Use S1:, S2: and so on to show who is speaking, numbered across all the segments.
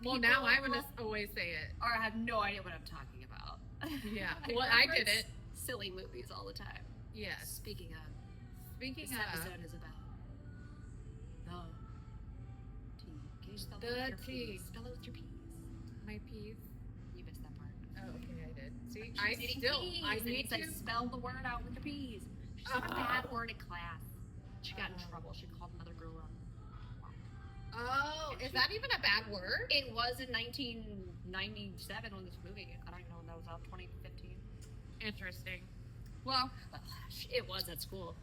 S1: Well, now I'm going to always say it.
S2: Or I have no idea what I'm talking about.
S1: Yeah. Well, I did it.
S2: Silly movies all the time.
S1: Yes.
S2: Speaking of, this episode is about the tea. Can you spell
S1: The
S2: it with your
S1: tea.
S2: P's? Spell it with your P's.
S1: My peas.
S2: You missed that part.
S1: Oh, okay, I did. See,
S2: I need to spell the word out with your P's. She said a bad word in class. She got in trouble. She called another girl a.
S1: Oh, is that even a bad word?
S2: It was in 1997 when this movie. I don't even know when that was out. 2015.
S1: Interesting. Well,
S2: it was at school.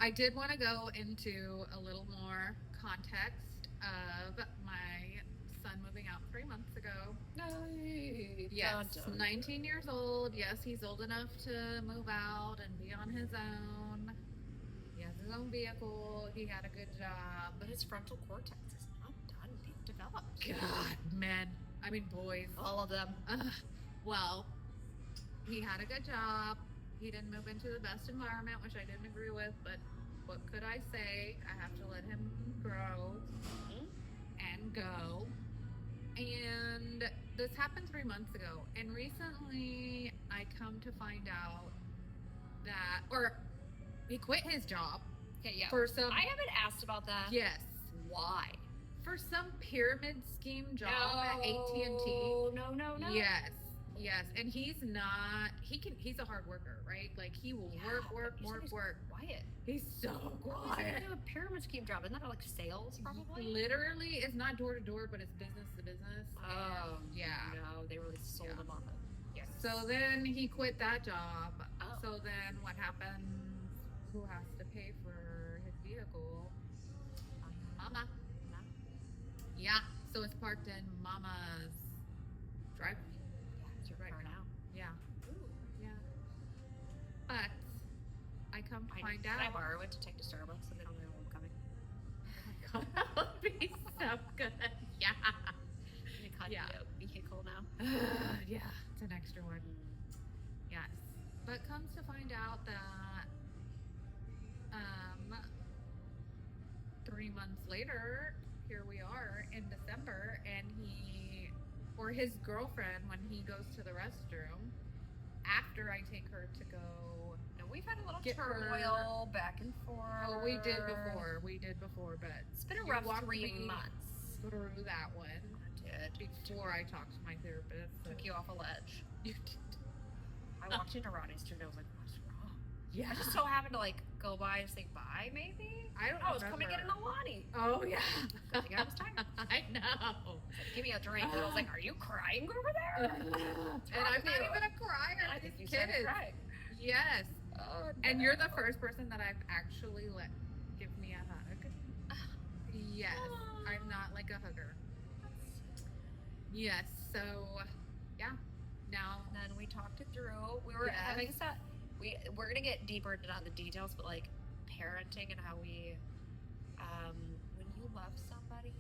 S1: I did want to go into a little more context of my son moving out 3 months ago. Yes, 19 years old. Yes, he's old enough to move out and be on his own. He has his own vehicle. He had a good job.
S2: But his frontal cortex is not done being developed.
S1: God, men. I mean, boys.
S2: All of them.
S1: Well, he had a good job. He didn't move into the best environment, which I didn't agree with, but what could I say? I have to let him grow and go. And this happened 3 months ago. And recently, I come to find out that, or he quit his job.
S2: Okay, yeah.
S1: For some,
S2: I haven't asked about that.
S1: Yes.
S2: Why?
S1: For some pyramid scheme job at AT&T.
S2: No.
S1: Yes. And he's not, he's a hard worker, right? Like, he will work.
S2: Quiet.
S1: He's so
S2: Why
S1: quiet.
S2: does he do a pyramid scheme job? Isn't that like sales, probably?
S1: Literally, it's not door to door, but it's business to business.
S2: Oh,
S1: yeah.
S2: No, they really sold him on it. Yes.
S1: So then he quit that job.
S2: Oh.
S1: So then what happens? Who has to pay for his vehicle? Mama.
S2: No.
S1: Yeah. So it's parked in Mama's driveway.
S2: Yeah, it's your car now.
S1: Yeah.
S2: Ooh.
S1: Yeah. But I come to find out.
S2: Can I borrow it to take to Starbucks so they don't know I'm coming?
S1: Oh my God, that would be so good. Yeah.
S2: Vehicle now.
S1: Yeah, it's an extra one. Yes. But comes to find out that 3 months later, here we are in December, and his girlfriend, when he goes to the restroom, after I take her to go.
S2: No, we've had a little turmoil back and forth.
S1: Oh, we did before, but
S2: it's been a rough 3 months.
S1: Through that one.
S2: I did.
S1: Before I talked to my therapist.
S2: Took you off a ledge.
S1: You did.
S2: I walked into Rhawnie's and I was like, what's wrong?
S1: Yeah.
S2: I just so happened to like go by and say bye, maybe? I was coming in Rhawnie.
S1: Oh, yeah.
S2: I think I was tired.
S1: I know.
S2: Like, give me a drink. And I was like, are you crying over there?
S1: And I'm not even a crier.
S2: I think you started crying.
S1: Yes.
S2: Oh, no.
S1: And you're the first person that I've actually let give me a hug. Yes. I'm not like a hugger. Yes. So, yeah. Now.
S2: And then we talked it through. We were having that. We're going to get deeper into not the details, but like parenting and how we, when you love somebody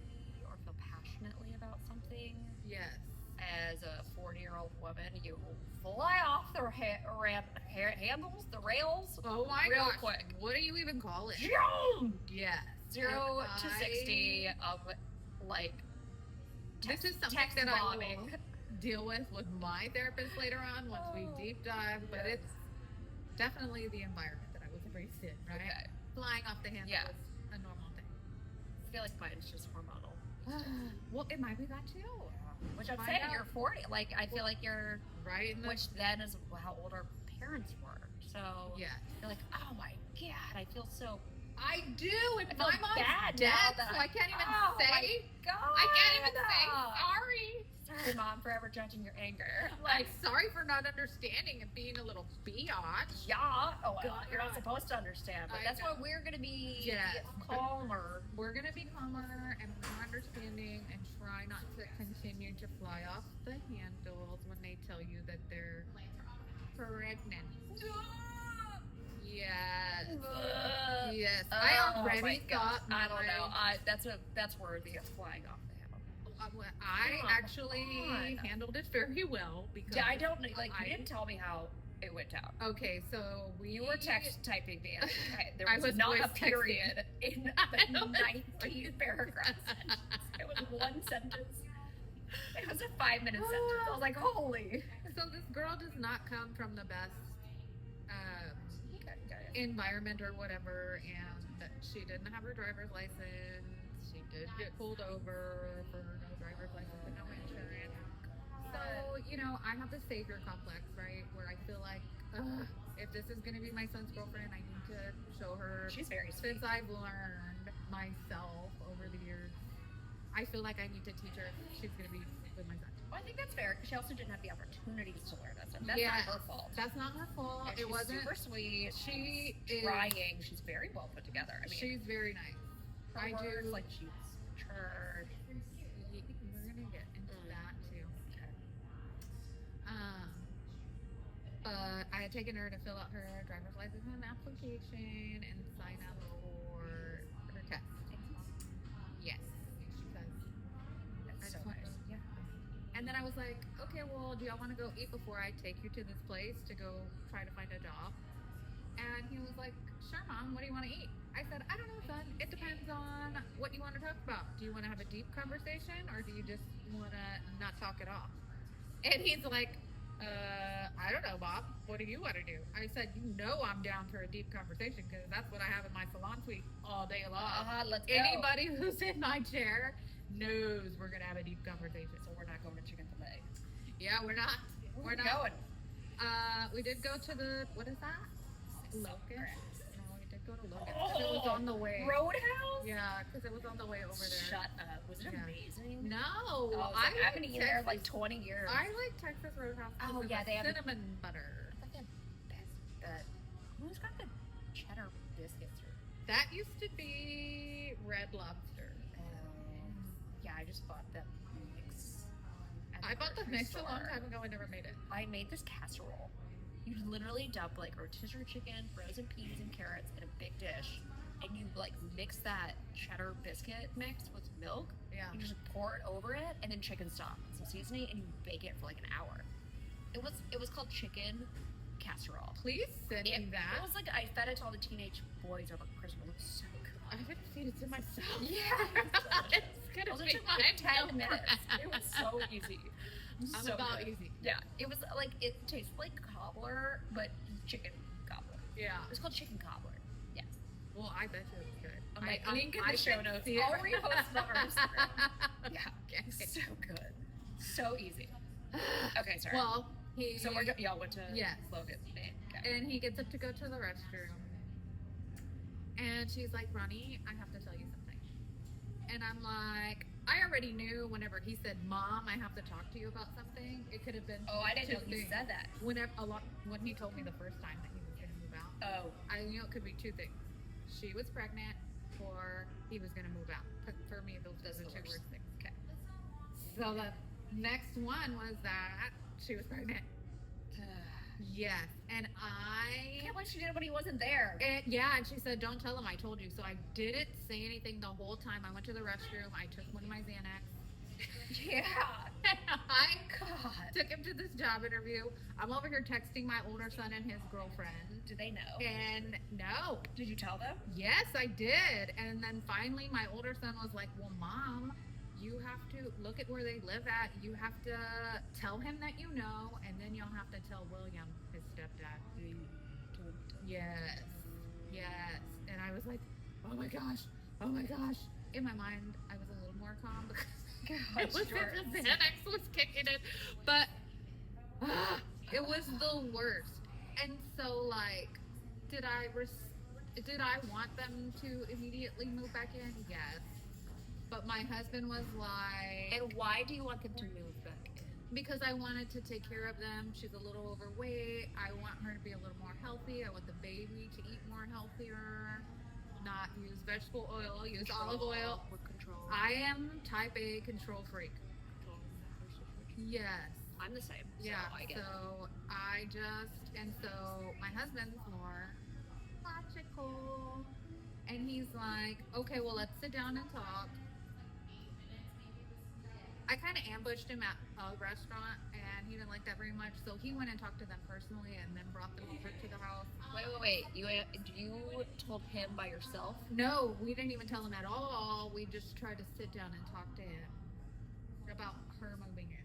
S2: or feel passionately about something.
S1: Yes.
S2: As a 40-year-old woman, you fly off the handles, the rails.
S1: Oh my
S2: real
S1: gosh.
S2: Quick.
S1: What do you even call it? Yes.
S2: 0 to 60 of like.
S1: This is something that I will deal with my therapist later on once we deep dive, but it's definitely the environment that I was raised in, right?
S2: Okay.
S1: Flying off the handle is a normal thing.
S2: I feel like mine's just hormonal.
S1: Well, it might be that too.
S2: Which I'm saying, you're 40. Like, I feel like you're
S1: right.
S2: Which then is how old our parents were. So
S1: yeah,
S2: you're like, oh my God, I feel so.
S1: I do. And
S2: my mom's dead,
S1: so I can't even say.
S2: My God.
S1: I can't even say sorry.
S2: Sorry, Mom, for ever judging your anger.
S1: Like, I'm sorry for not understanding and being a little biatch.
S2: Yeah. Oh, well, you're not supposed to understand, but that's why we're gonna be calmer.
S1: We're gonna be calmer and more understanding and try not to continue to fly off the handles when they tell you that they're pregnant. Yes. Yes. I already thought.
S2: I don't know. That's worthy of flying off the handle.
S1: I actually handled it very well because
S2: I don't like. You didn't tell me how it went down.
S1: Okay, so
S2: you were text typing me. There was
S1: I was
S2: not a period in the 19 paragraphs. It was one sentence. It was a 5-minute sentence. I was like, holy.
S1: So this girl does not come from the best environment or whatever, and she didn't have her driver's license. She did get pulled over for no driver's license and no insurance. So, you know, I have the savior complex, right? Where I feel like, if this is going to be my son's girlfriend, I need to show her.
S2: She's very sweet.
S1: Since I've learned myself over the years, I feel like I need to teach her if she's going to be with my son.
S2: Well, I think that's fair because she also didn't have the opportunities to learn that stuff. That's
S1: Yes,
S2: not her fault.
S1: That's not her fault.
S2: And
S1: It
S2: she's
S1: wasn't.
S2: super sweet.
S1: She
S2: she's
S1: is
S2: trying. She's very well put together. I mean,
S1: She's very nice.
S2: her
S1: I
S2: words,
S1: do.
S2: like she's matured.
S1: We're gonna get into that too.
S2: Okay.
S1: But I had taken her to fill out her driver's license and application and sign up for her test. Yes, she says.
S2: That's so
S1: just want-
S2: nice.
S1: Yeah. And then I was like, okay, well, do y'all want to go eat before I take you to this place to go try to find a job? And he was like, sure, Mom, what do you want to eat? I said, I don't know, son. It depends on what you want to talk about. Do you want to have a deep conversation or do you just want to not talk at all? And he's like, I don't know, Bob. What do you want to do? I said, you know I'm down for a deep conversation because that's what I have in my salon suite all day long.
S2: Let's go.
S1: Anybody who's in my chair knows we're going to have a deep conversation.
S2: So we're not going to chicken filet.
S1: Yeah, we're not.
S2: We're not going.
S1: We did go to the, what is that? Locust? No, we did go to Locust. 'Cause it was
S2: Oh,
S1: on the way.
S2: Roadhouse?
S1: Yeah, because it was on the way over there.
S2: Shut up. Was it
S1: Yeah.
S2: amazing?
S1: No.
S2: Oh, I haven't eaten there in like 20 years.
S1: I like Texas Roadhouse. 'cause
S2: Oh,
S1: of
S2: yeah,
S1: the
S2: they have-
S1: cinnamon butter.
S2: It's like the best. Who's got the cheddar biscuits?
S1: That used to be Red Lobster.
S2: Yeah, I just bought the mix. at
S1: I bought the
S2: grocery
S1: mix a long
S2: store.
S1: time ago. I never made it.
S2: I made this casserole. You literally dump like rotisserie chicken, frozen peas, and carrots in a big dish, and you like mix that cheddar biscuit mix with milk.
S1: Yeah.
S2: You just pour it over it, and then chicken stock, and some seasoning, and you bake it for like an hour. It was called chicken casserole.
S1: Please send me
S2: It
S1: that.
S2: was like I fed it to all the teenage boys over Christmas. It was so good.
S1: I'm going to feed it to myself.
S2: Yeah.
S1: It's going
S2: It
S1: to
S2: was
S1: be
S2: took
S1: my
S2: like 10
S1: meal
S2: minutes.
S1: prep.
S2: It was so easy.
S1: I'm
S2: So
S1: about
S2: good.
S1: easy.
S2: Yeah, it was like it tastes like cobbler, but chicken cobbler.
S1: Yeah.
S2: It's called chicken cobbler. Yes.
S1: Well, I bet you it was good.
S2: I'm like,
S1: link in
S2: I
S1: the show
S2: can
S1: notes.
S2: see it. I'll repost it on our Instagram. Yeah,
S1: Okay.
S2: it's so good, so easy. Okay, sorry.
S1: Well,
S2: so y'all went to
S1: Yes.
S2: Logan. Okay.
S1: And he gets up to go to the restroom. And she's like, Rhawnie, I have to tell you something. And I'm like, I already knew whenever he said, Mom, I have to talk to you about something. It could have been
S2: Oh, I didn't know
S1: two
S2: you
S1: things.
S2: said that.
S1: When he told me the first time that he was going to move out,
S2: Oh,
S1: I knew it could be two things. She was pregnant or he was going to move out. For me, those are
S2: That's
S1: the
S2: the
S1: two
S2: worst.
S1: worst things. Okay. So the next one was that she was pregnant. Yes. And
S2: I can't believe she did it when he wasn't there.
S1: and she said, don't tell him I told you. So I didn't say anything the whole time. I went to the restroom. I took one of my Xanax.
S2: Yeah.
S1: I
S2: God.
S1: took him to this job interview. I'm over here texting my older son and his girlfriend.
S2: Did they know?
S1: And no.
S2: Did you tell them?
S1: Yes, I did. And then finally my older son was like, well, Mom, you have to look at where they live at. You have to tell him that you know, and then you'll have to tell William, his stepdad. Yes. Yes. And I was like, oh my gosh. Oh my gosh. In my mind, I was a little more calm because it was the Xanax was kicking in. But it was the worst. And so, like, did I want them to immediately move back in? Yes. But my husband was like...
S2: And why do you want them to move back in?
S1: Because I wanted to take care of them. She's a little overweight. I want her to be a little more healthy. I want the baby to eat more healthier. Not use vegetable oil, use olive oil.
S2: With control.
S1: I am type A control freak. Yes.
S2: I'm the same. So
S1: Yeah.
S2: I get it.
S1: So my husband's more logical. And he's like, okay, well, let's sit down and talk. I kind of ambushed him at a restaurant, and he didn't like that very much. So he went and talked to them personally, and then brought them over to the house.
S2: Wait. You told him by yourself?
S1: No, we didn't even tell him at all. We just tried to sit down and talk to him. about her moving in.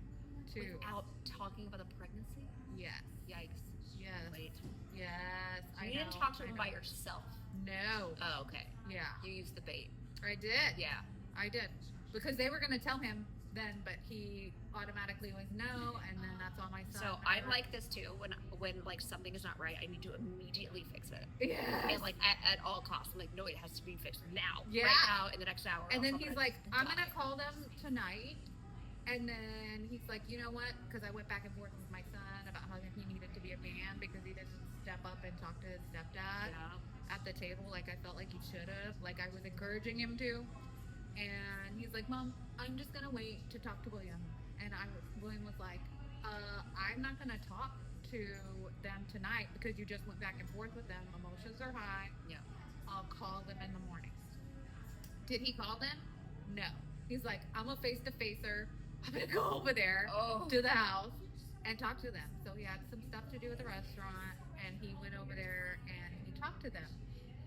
S1: Too.
S2: Without talking about the pregnancy?
S1: Yes.
S2: Yikes.
S1: Yes.
S2: Wait.
S1: Yes.
S2: You didn't talk to them by yourself.
S1: No.
S2: Oh, okay.
S1: Yeah.
S2: You used the bait.
S1: I did.
S2: Yeah.
S1: I did. Because they were going to tell him then, but he automatically was no, and then that's all my son.
S2: So I'm like this too. When like something is not right, I need to immediately fix it.
S1: Yeah.
S2: And like at all costs, I'm like, no, it has to be fixed now.
S1: Yeah.
S2: Right now, in the next hour.
S1: And then he's like, I'm going to call them tonight. And then he's like, you know what? Because I went back and forth with my son about how he needed to be a man because he didn't step up and talk to his stepdad at the table like I felt like he should have. Like I was encouraging him to. And he's like, Mom, I'm just going to wait to talk to William. And William was like, I'm not going to talk to them tonight because you just went back and forth with them. Emotions are high.
S2: Yeah.
S1: I'll call them in the morning. Did he call them? No. He's like, I'm a face-to-facer. I'm going to go over there to the house and talk to them. So he had some stuff to do with the restaurant, and he went over there and he talked to them.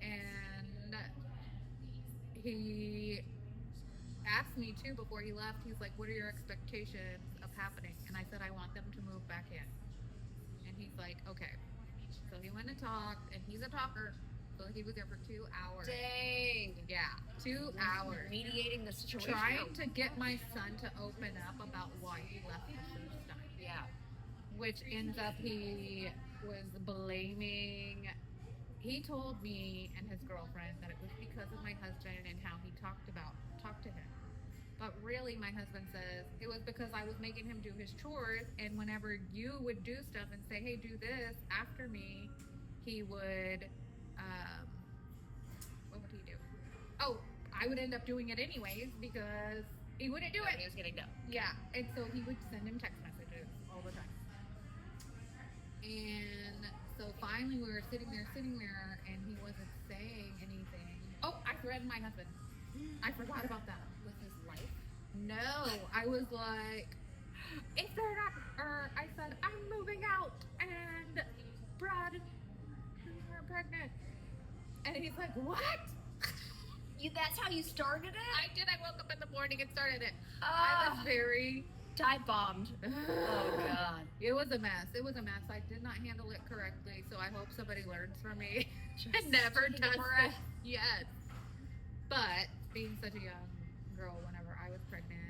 S1: And he asked me too before he left. He's like, what are your expectations of happening? And I said, I want them to move back in. And he's like, okay. So he went and talked, and he's a talker. So he was there for 2 hours.
S2: Dang.
S1: Yeah, 2 hours.
S2: Mediating the situation.
S1: Trying to get my son to open up about why he left the first time.
S2: Yeah.
S1: Which ends up he was blaming. He told me and his girlfriend that it was because of my husband and how he talked to him. But really, my husband says it was because I was making him do his chores, and whenever you would do stuff and say, hey, do this after me, he would, what would he do? Oh, I would end up doing it anyways because he wouldn't do it.
S2: He was getting done.
S1: Yeah, and so he would send him text messages all the time. And so finally we were sitting there, and he wasn't saying anything. Oh, I threatened my husband. I forgot about that.
S2: With his life?
S1: No, I was like, if they're not, or I said, I'm moving out, and Brad, you're pregnant. And he's like, what?
S2: That's how you started it?
S1: I did. I woke up in the morning and started it. I was very
S2: dive bombed. Oh God.
S1: It was a mess. I did not handle it correctly, so I hope somebody learns from me and never does it. Yes. But being such a young girl, whenever I was pregnant,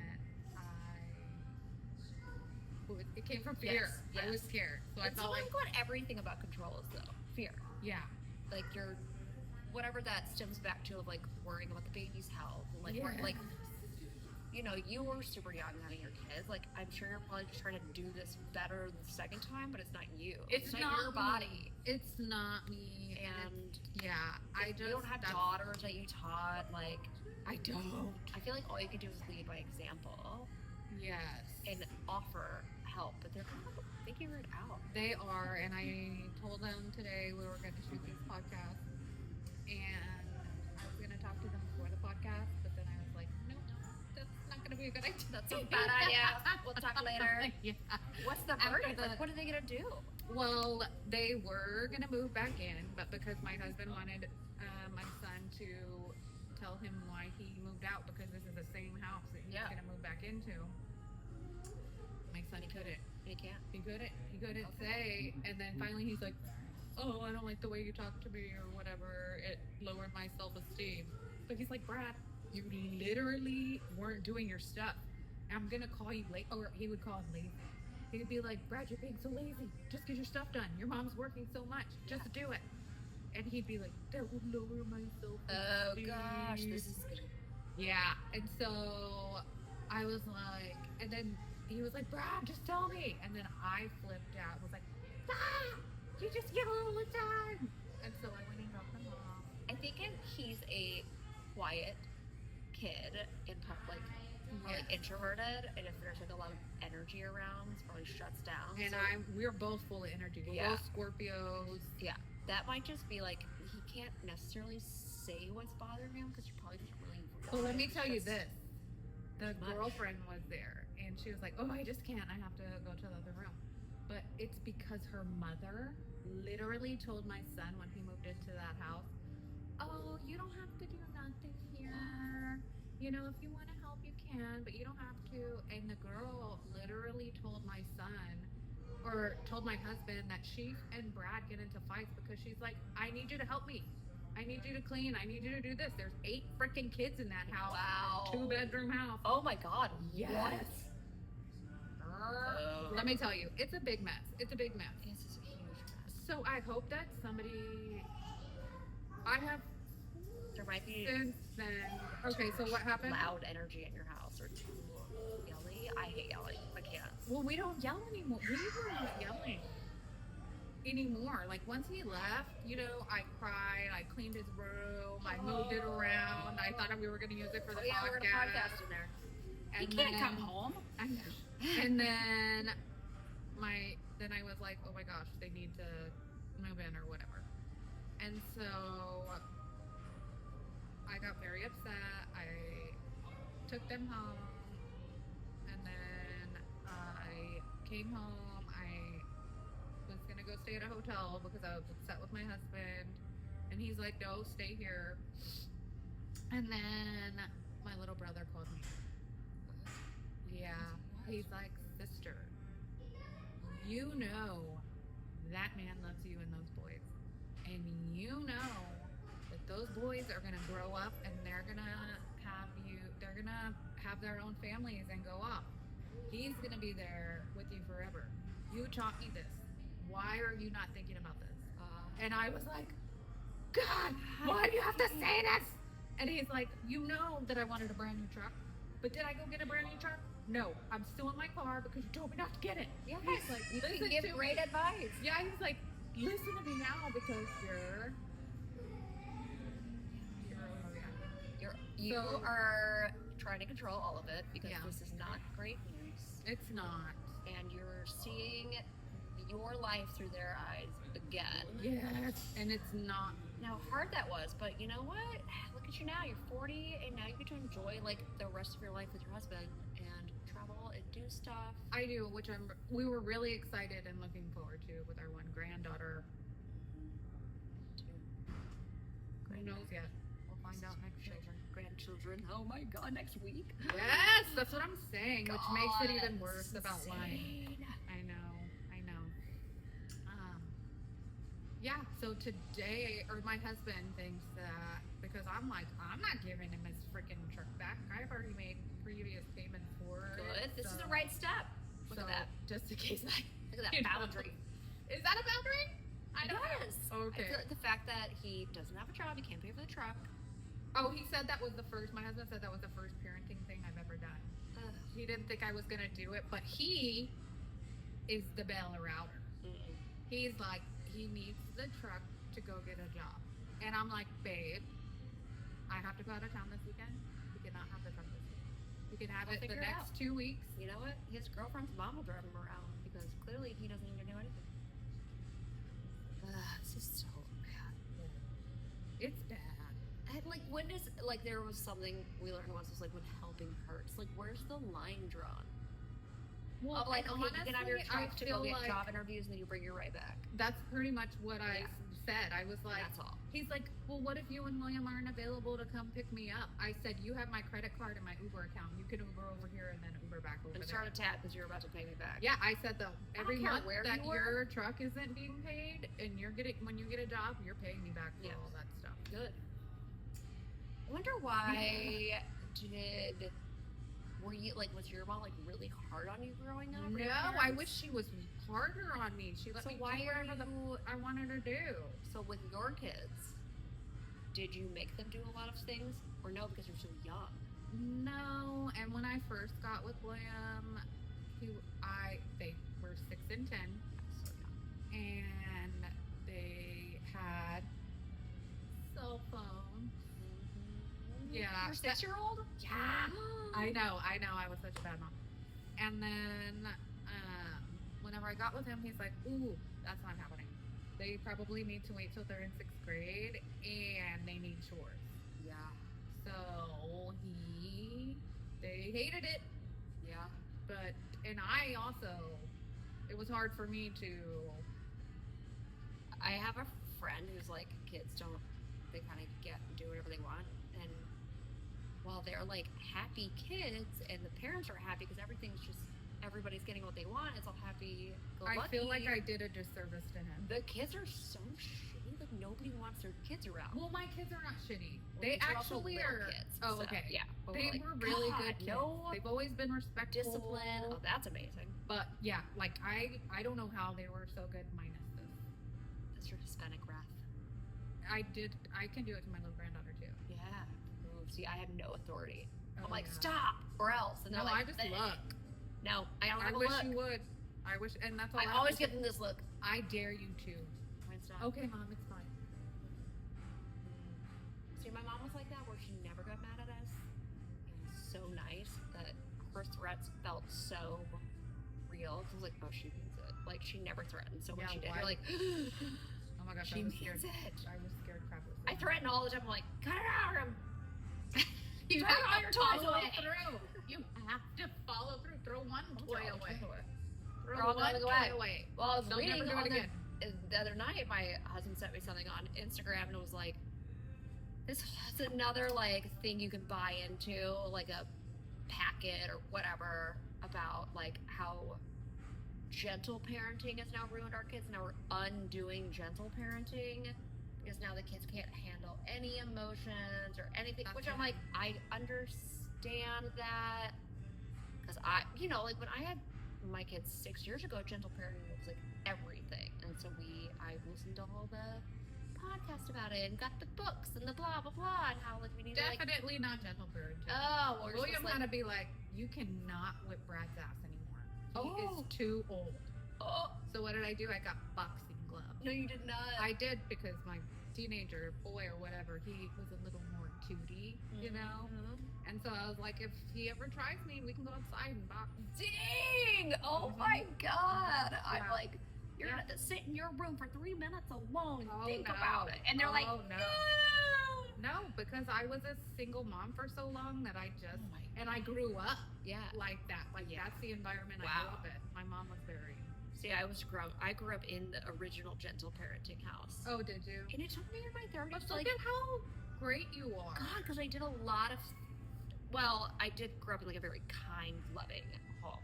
S1: it came from fear.
S2: Yes.
S1: I was scared, so I felt like
S2: what everything about control is, though. Fear.
S1: Yeah.
S2: Like you're, whatever that stems back to, of like worrying about the baby's health, like like, you know, you were super young having your kids. Like I'm sure you're probably just trying to do this better the second time, but it's not you.
S1: It's not
S2: your body.
S1: It's not me.
S2: And
S1: yeah,
S2: you don't have daughters that you taught. Like
S1: I don't.
S2: I feel like all you can do is lead by example.
S1: Yes.
S2: And offer help, but they're kind of figuring it out.
S1: They are, and I told them today we were going to shoot this podcast, and I was going to talk to them before the podcast, but then I was like, no, that's not going to be a good idea.
S2: That's a bad idea. We'll talk later.
S1: Yeah.
S2: What's the verdict? Like, what are they going to do?
S1: Well, they were going to move back in, but because my husband wanted my son to tell him why he moved out, because this is the same house that he's going to move back into. My son couldn't.
S2: He can't.
S1: He couldn't say. And then finally he's like, oh, I don't like the way you talk to me or whatever. It lowered my self-esteem. But he's like, Brad, you literally weren't doing your stuff. I'm going to call you late. Or he would call him lazy. He would be like, Brad, you're being so lazy. Just get your stuff done. Your mom's working so much. Just do it. And he'd be like, that would lower my self-esteem.
S2: Oh, gosh. This is good.
S1: Yeah. And so I was like, and then he was like, Brad, just tell me. And then I flipped out. I was like, you just yell all the time. And so I went and dropped them off.
S2: I think he's a quiet kid in public, probably introverted, and if there's like a lot of energy around, it probably shuts down.
S1: And we're both full of energy. We're both Scorpios.
S2: Yeah. That might just be like, he can't necessarily say what's bothering him because you probably can't really realize.
S1: Well, let me tell you this. The girlfriend was there, and she was like, oh, I just can't. I have to go to the other room. But it's because her mother literally told my son when he moved into that house, oh, you don't have to do nothing here. You know, if you want to help, you can. but you don't have to. And the girl literally told my son, or told my husband, that she and Brad get into fights because she's like, I need you to help me. I need you to clean. I need you to do this. There's 8 freaking kids in that house.
S2: Wow.
S1: 2-bedroom house.
S2: Oh my God.
S1: Yes.
S2: What?
S1: Let me tell you, it's a big mess. It's a big mess.
S2: This is a huge mess.
S1: So I hope that I have
S2: There might be
S1: since then. Okay, so what happened?
S2: loud energy in your house or too yelly. I hate yelling. I can't.
S1: Well, we don't yell anymore. We weren't yelling anymore. Like, once he left, I cried. I cleaned his room. I moved it around. I thought we were going to use it for the
S2: Yeah, we're gonna podcast in there.
S1: And
S2: He can't
S1: then-
S2: come home.
S1: I know. And then I was like, oh my gosh, they need to move in or whatever. And so I got very upset. I took them home, and then I came home. I was gonna go stay at a hotel because I was upset with my husband, and he's like, no, stay here. And then my little brother called me. Yeah, he's like, sister, you know that man loves you and those boys, and you know that those boys are gonna grow up and they're gonna have their own families and go off. He's gonna be there with you forever. You taught me this. Why are you not thinking about this? And I was like, God, why do you have to say this? And he's like, you know that I wanted a brand new truck, but did I go get a brand new truck? No, I'm still in my car because you told me not to get it.
S2: Yes.
S1: He's like,
S2: You
S1: listen
S2: can give
S1: to
S2: great
S1: me.
S2: advice.
S1: Yeah, he's like, listen to me now because
S2: You
S1: So-
S2: are trying to control all of it because
S1: Yeah.
S2: this is not great news.
S1: it's not.
S2: And you're seeing your life through their eyes again.
S1: Yes, and it's not.
S2: Now, hard that was, but you know what? Look at you now. You're 40, and now you get to enjoy like the rest of your life with your husband and travel and do stuff.
S1: I do, which we were really excited and looking forward to with our one granddaughter. Who knows yet? We'll find out next year.
S2: Grandchildren. Oh my God! Next week.
S1: Yes, that's what I'm saying, which makes it
S2: God,
S1: even worse
S2: that's
S1: about life.
S2: insane.
S1: I know. Yeah, so today, or my husband thinks that, because I'm like, I'm not giving him his freaking truck back. I've already made previous payments for it.
S2: Good. This is
S1: so-
S2: the right step. Look at
S1: so
S2: that.
S1: Just in case I...
S2: Look at
S1: You
S2: that
S1: know.
S2: boundary.
S1: Is that a boundary? I don't
S2: Yes.
S1: know.
S2: I
S1: Okay.
S2: feel like the fact that he doesn't have a job, he can't pay for the truck.
S1: Oh, he said that was my husband said that was the first parenting thing I've ever done.
S2: Ugh.
S1: He didn't think I was going to do it, but he is the bailer outer.
S2: Mm-mm.
S1: He's like, he needs the truck to go get a job. And I'm like, babe, I have to go out of town this weekend. We cannot have the truck this week. We can have
S2: I'll
S1: it the
S2: figure it
S1: next
S2: out.
S1: 2 weeks.
S2: You know what? His girlfriend's mom will drive him around because clearly he doesn't even do anything. This is so bad.
S1: It's bad.
S2: And like, when does there was something we learned once was like when helping hurts. Like, where's the line drawn?
S1: Well,
S2: Of like,
S1: and
S2: okay, you can have your
S1: honestly, I
S2: truck to go
S1: feel
S2: get
S1: like
S2: job interviews and then you bring your right back.
S1: that's pretty much what I
S2: Yeah.
S1: said. I was like,
S2: That's all.
S1: he's like, well, what if you and William aren't available to come pick me up? I said, you have my credit card and my Uber account. You can Uber over here and then Uber back over
S2: And
S1: there.
S2: start a tab because you're about to pay me back.
S1: Yeah, I said though, every
S2: care
S1: month
S2: where
S1: that
S2: you were.
S1: your truck isn't being paid and when you get a job, you're paying me back for
S2: Yes.
S1: all that stuff.
S2: Good. I wonder why was your mom like really hard on you growing up? or your
S1: No, I
S2: parents?
S1: wish she was harder on me. She let
S2: So
S1: me
S2: why
S1: do
S2: are
S1: whatever
S2: you?
S1: I wanted to do.
S2: So with your kids, did you make them do a lot of things, or no? Because you're so young.
S1: No, and when I first got with William, they were 6 and 10,
S2: So young.
S1: and they had cell phones. Yeah.
S2: Your 6-year-old?
S1: Yeah. I know. I was such a bad mom. And then whenever I got with him, he's like, ooh, that's not happening. They probably need to wait till they're in 6th grade, and they need chores.
S2: Yeah.
S1: So they hated it.
S2: Yeah.
S1: And I also, it was hard for me to,
S2: I have a friend who's like, kids they kind of get and do whatever they want, and while they're like happy kids and the parents are happy because everybody's getting what they want. It's all happy.
S1: I feel like I did a disservice to him.
S2: The kids are so shitty. Like nobody wants their kids around.
S1: Well, my kids are not shitty.
S2: Well,
S1: They
S2: these are also
S1: actually
S2: little
S1: are.
S2: kids,
S1: Oh,
S2: so,
S1: okay.
S2: yeah. But
S1: They
S2: we're like,
S1: were really
S2: God,
S1: good kids.
S2: no
S1: They've always been respectful.
S2: discipline. Oh, that's amazing.
S1: But yeah, like I don't know how they were so good minus this.
S2: That's your Hispanic wrath.
S1: I can do it to my little granddaughter too.
S2: Yeah. Ooh, see, I have no authority.
S1: Oh,
S2: I'm like,
S1: yeah.
S2: stop, or else. And they're
S1: No,
S2: like,
S1: I just
S2: "Bleh."
S1: look.
S2: No, I don't
S1: I
S2: have a
S1: wish
S2: look.
S1: you would. I wish, and that's all.
S2: I
S1: have
S2: always
S1: to
S2: give
S1: say.
S2: them this look.
S1: I dare you to.
S2: Mine's not.
S1: Okay, Mom, it's fine.
S2: See, my mom was like that, where she never got mad at us. It was so nice that her threats felt so real. It was like, oh, she means it. Like, she never threatened. So when
S1: Yeah,
S2: she did,
S1: why?
S2: you're like,
S1: Oh my gosh,
S2: she
S1: I was
S2: means
S1: scared.
S2: it.
S1: I was scared crap.
S2: I threaten all the time. I'm like, cut it out, or
S1: You
S2: throw
S1: have
S2: all
S1: to
S2: your toys
S1: follow
S2: away.
S1: through. You have to follow through. Throw one toy away.
S2: Throw all
S1: one
S2: the
S1: toy
S2: away.
S1: away.
S2: Well, I was
S1: They'll
S2: reading
S1: never do
S2: on
S1: it again.
S2: the other night, my husband sent me something on Instagram, and it was like, this is another like thing you can buy into, like a packet or whatever, about like how gentle parenting has now ruined our kids. Now we're undoing gentle parenting because now the kids can't handle any emotions or anything.
S1: That's
S2: Which I'm like, I understand that, because like when I had my kids 6 years ago, gentle parenting was like everything, and so I listened to all the podcasts about it and got the books and the blah blah blah, and how like we need
S1: Definitely not gentle parenting.
S2: to like, oh,
S1: William had to be like, you cannot whip Brad's ass anymore. He
S2: Oh.
S1: is too old.
S2: oh
S1: So what did I do? I got boxing gloves.
S2: no, you did not.
S1: I did, because my teenager boy or whatever, he was a little more cutie, you know?
S2: Mhm.
S1: And so I was like, if he ever tries me, we can go outside and box.
S2: Dang! Oh my god! I'm
S1: Yeah.
S2: like, you're gonna have to sit in your room for 3 minutes alone and
S1: Oh,
S2: think
S1: no.
S2: about it. And they're like,
S1: Oh, no.
S2: no!
S1: No, because I was a single mom for so long that I just,
S2: Oh my
S1: and I grew up
S2: Yeah.
S1: like that. Like,
S2: Yeah.
S1: that's the environment I
S2: Wow.
S1: grew up in. My mom was very.
S2: See, I grew up in the original gentle parenting house.
S1: Oh, did you?
S2: And it took me in my 30s
S1: But
S2: to
S1: look
S2: like,
S1: at how great you are.
S2: God, because I did a lot of, well, I did grow up in like a very kind, loving home.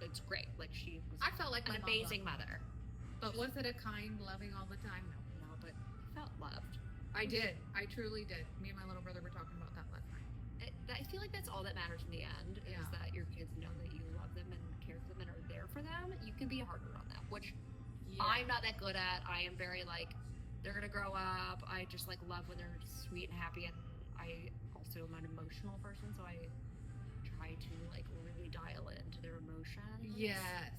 S2: It's great. Like she was
S1: I felt like my
S2: an
S1: mom
S2: amazing
S1: loved me.
S2: mother.
S1: But was it a kind, loving all the time? No.
S2: No, but I felt loved.
S1: I did. I truly did. Me and my little brother were talking about that last night.
S2: I feel like that's all that matters in the end, is
S1: Yeah.
S2: that your kids know that you love them and care for them and are there for them. You can be harder on them, which I'm not that good at. I am very like, they're gonna grow up. I just like love when they're sweet and happy, and I also am an emotional person, so I try to like really dial into their emotions.
S1: Yes.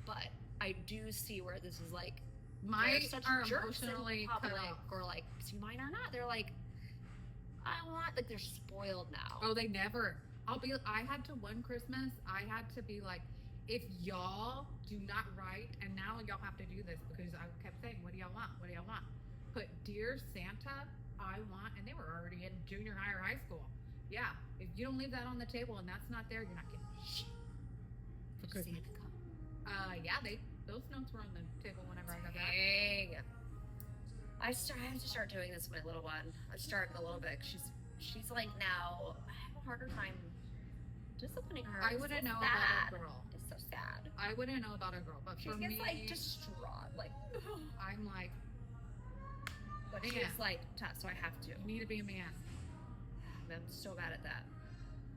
S2: But I do see where this is like,
S1: Mine
S2: they're such
S1: are
S2: jerks in
S1: emotionally cut
S2: public,
S1: off.
S2: or like, see, mine are not. They're like, like they're spoiled now.
S1: Oh, they never. I had to one Christmas, I had to be like, if y'all do not write, and now y'all have to do this, because I kept saying, what do y'all want? What do y'all want? Put, Dear Santa, I want, and they were already in junior high or high school. Yeah, if you don't leave that on the table and that's not there, you're not getting shit. For
S2: Did
S1: Christmas.
S2: Santa come?
S1: Yeah, those notes were on the table whenever I got that.
S2: Dang. I have to start doing this with my little one. I started a little bit. She's like now, I have a harder time disciplining her.
S1: I
S2: It's
S1: wouldn't
S2: so
S1: know
S2: sad.
S1: about a girl.
S2: It's so sad.
S1: I wouldn't know about a girl, but
S2: She
S1: for
S2: gets
S1: me,
S2: like distraught, like,
S1: I'm like,
S2: but
S1: Man.
S2: she's like tough, so I have to.
S1: you need to be a man.
S2: I'm so bad at that.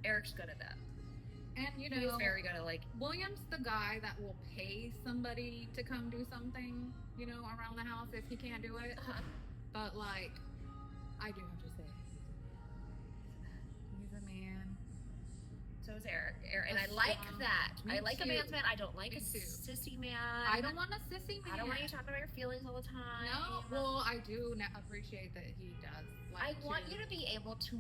S2: Eric's good at that.
S1: And you
S2: He's
S1: know,
S2: very good at like,
S1: William's the guy that will pay somebody to come do something, around the house if he can't do it. But like, I do have to say, he's a man.
S2: so is Eric. And
S1: A
S2: I like
S1: strong-
S2: that.
S1: Me
S2: I like a
S1: too.
S2: man's man. I don't like
S1: Me
S2: a
S1: too.
S2: sissy man.
S1: I don't want a sissy man.
S2: I don't want you talking about your feelings all the time.
S1: No, well, I do appreciate that he does.
S2: I
S1: Like
S2: want
S1: to-
S2: you to be able to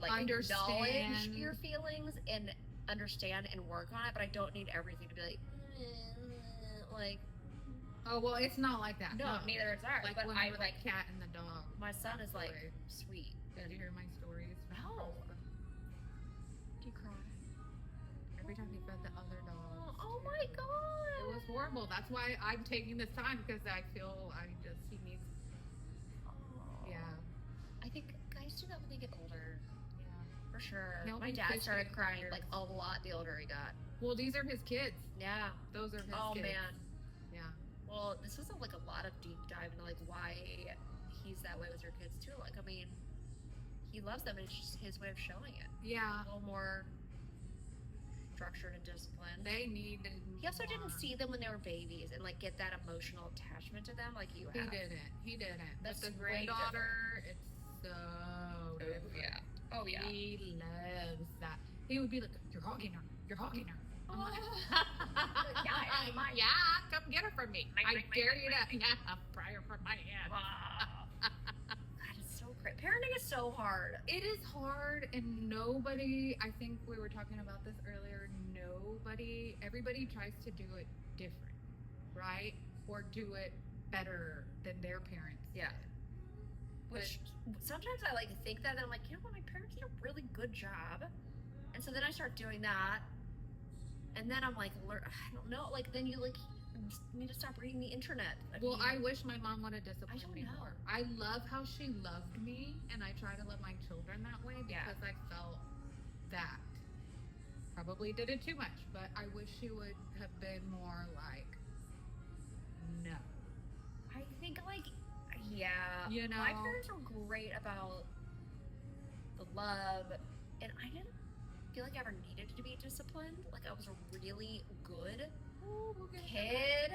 S2: like
S1: Understand.
S2: acknowledge your feelings and understand and work on it, but I don't need everything to be like
S1: Oh well, it's not like that.
S2: no, neither is ours.
S1: Like
S2: but
S1: when
S2: I
S1: we're
S2: like
S1: like cat and the dog.
S2: my son is like
S1: Story.
S2: sweet.
S1: Did you hear my stories?
S2: No. Do you cry?
S1: Every time he fed the other dog.
S2: Oh my god.
S1: It was horrible. That's why I'm taking this time, because I feel he needs.
S2: Oh.
S1: Yeah.
S2: I think guys do that when they get older.
S1: Yeah.
S2: for sure.
S1: He'll
S2: My
S1: be
S2: dad
S1: fishing
S2: started crying
S1: tired.
S2: like a lot the older he got.
S1: Well, these are his kids.
S2: Yeah.
S1: Those are his
S2: Oh
S1: kids.
S2: man.
S1: Yeah.
S2: Well, this was like a lot of deep dive into like why he's that way with your kids too. Like, I mean, he loves them, and it's just his way of showing it.
S1: Yeah.
S2: A little more structured and disciplined.
S1: They needed.
S2: He also
S1: more.
S2: didn't see them when they were babies and like get that emotional attachment to them like you
S1: He
S2: have.
S1: He didn't.
S2: That's
S1: but the
S2: way
S1: granddaughter, it's so different.
S2: Oh yeah.
S1: He loves that. He would be like, "You're hogging her. You're hogging her." I'm like, yeah, come get her from me. I dare you to. Yeah, pry her from my hand.
S2: That is so great. Parenting is so hard.
S1: It is hard, and nobody, I think we were talking about this earlier, everybody tries to do it different, right? Or do it better than their parents.
S2: Yeah. Which sometimes I like to think that, and I'm like, you know what, my parents did a really good job. And so then I start doing that, and then I'm like, I don't know, like then you like need to stop reading the internet.
S1: I wish my mom would have disciplined me
S2: know.
S1: more. I love how she loved me, and I try to love my children that way because I felt that. Probably did it too much, but I wish she would have been more like, no.
S2: I think like, yeah,
S1: you know,
S2: my parents were great about the love, and I didn't feel like I ever needed to be disciplined. Like I was a really good kid.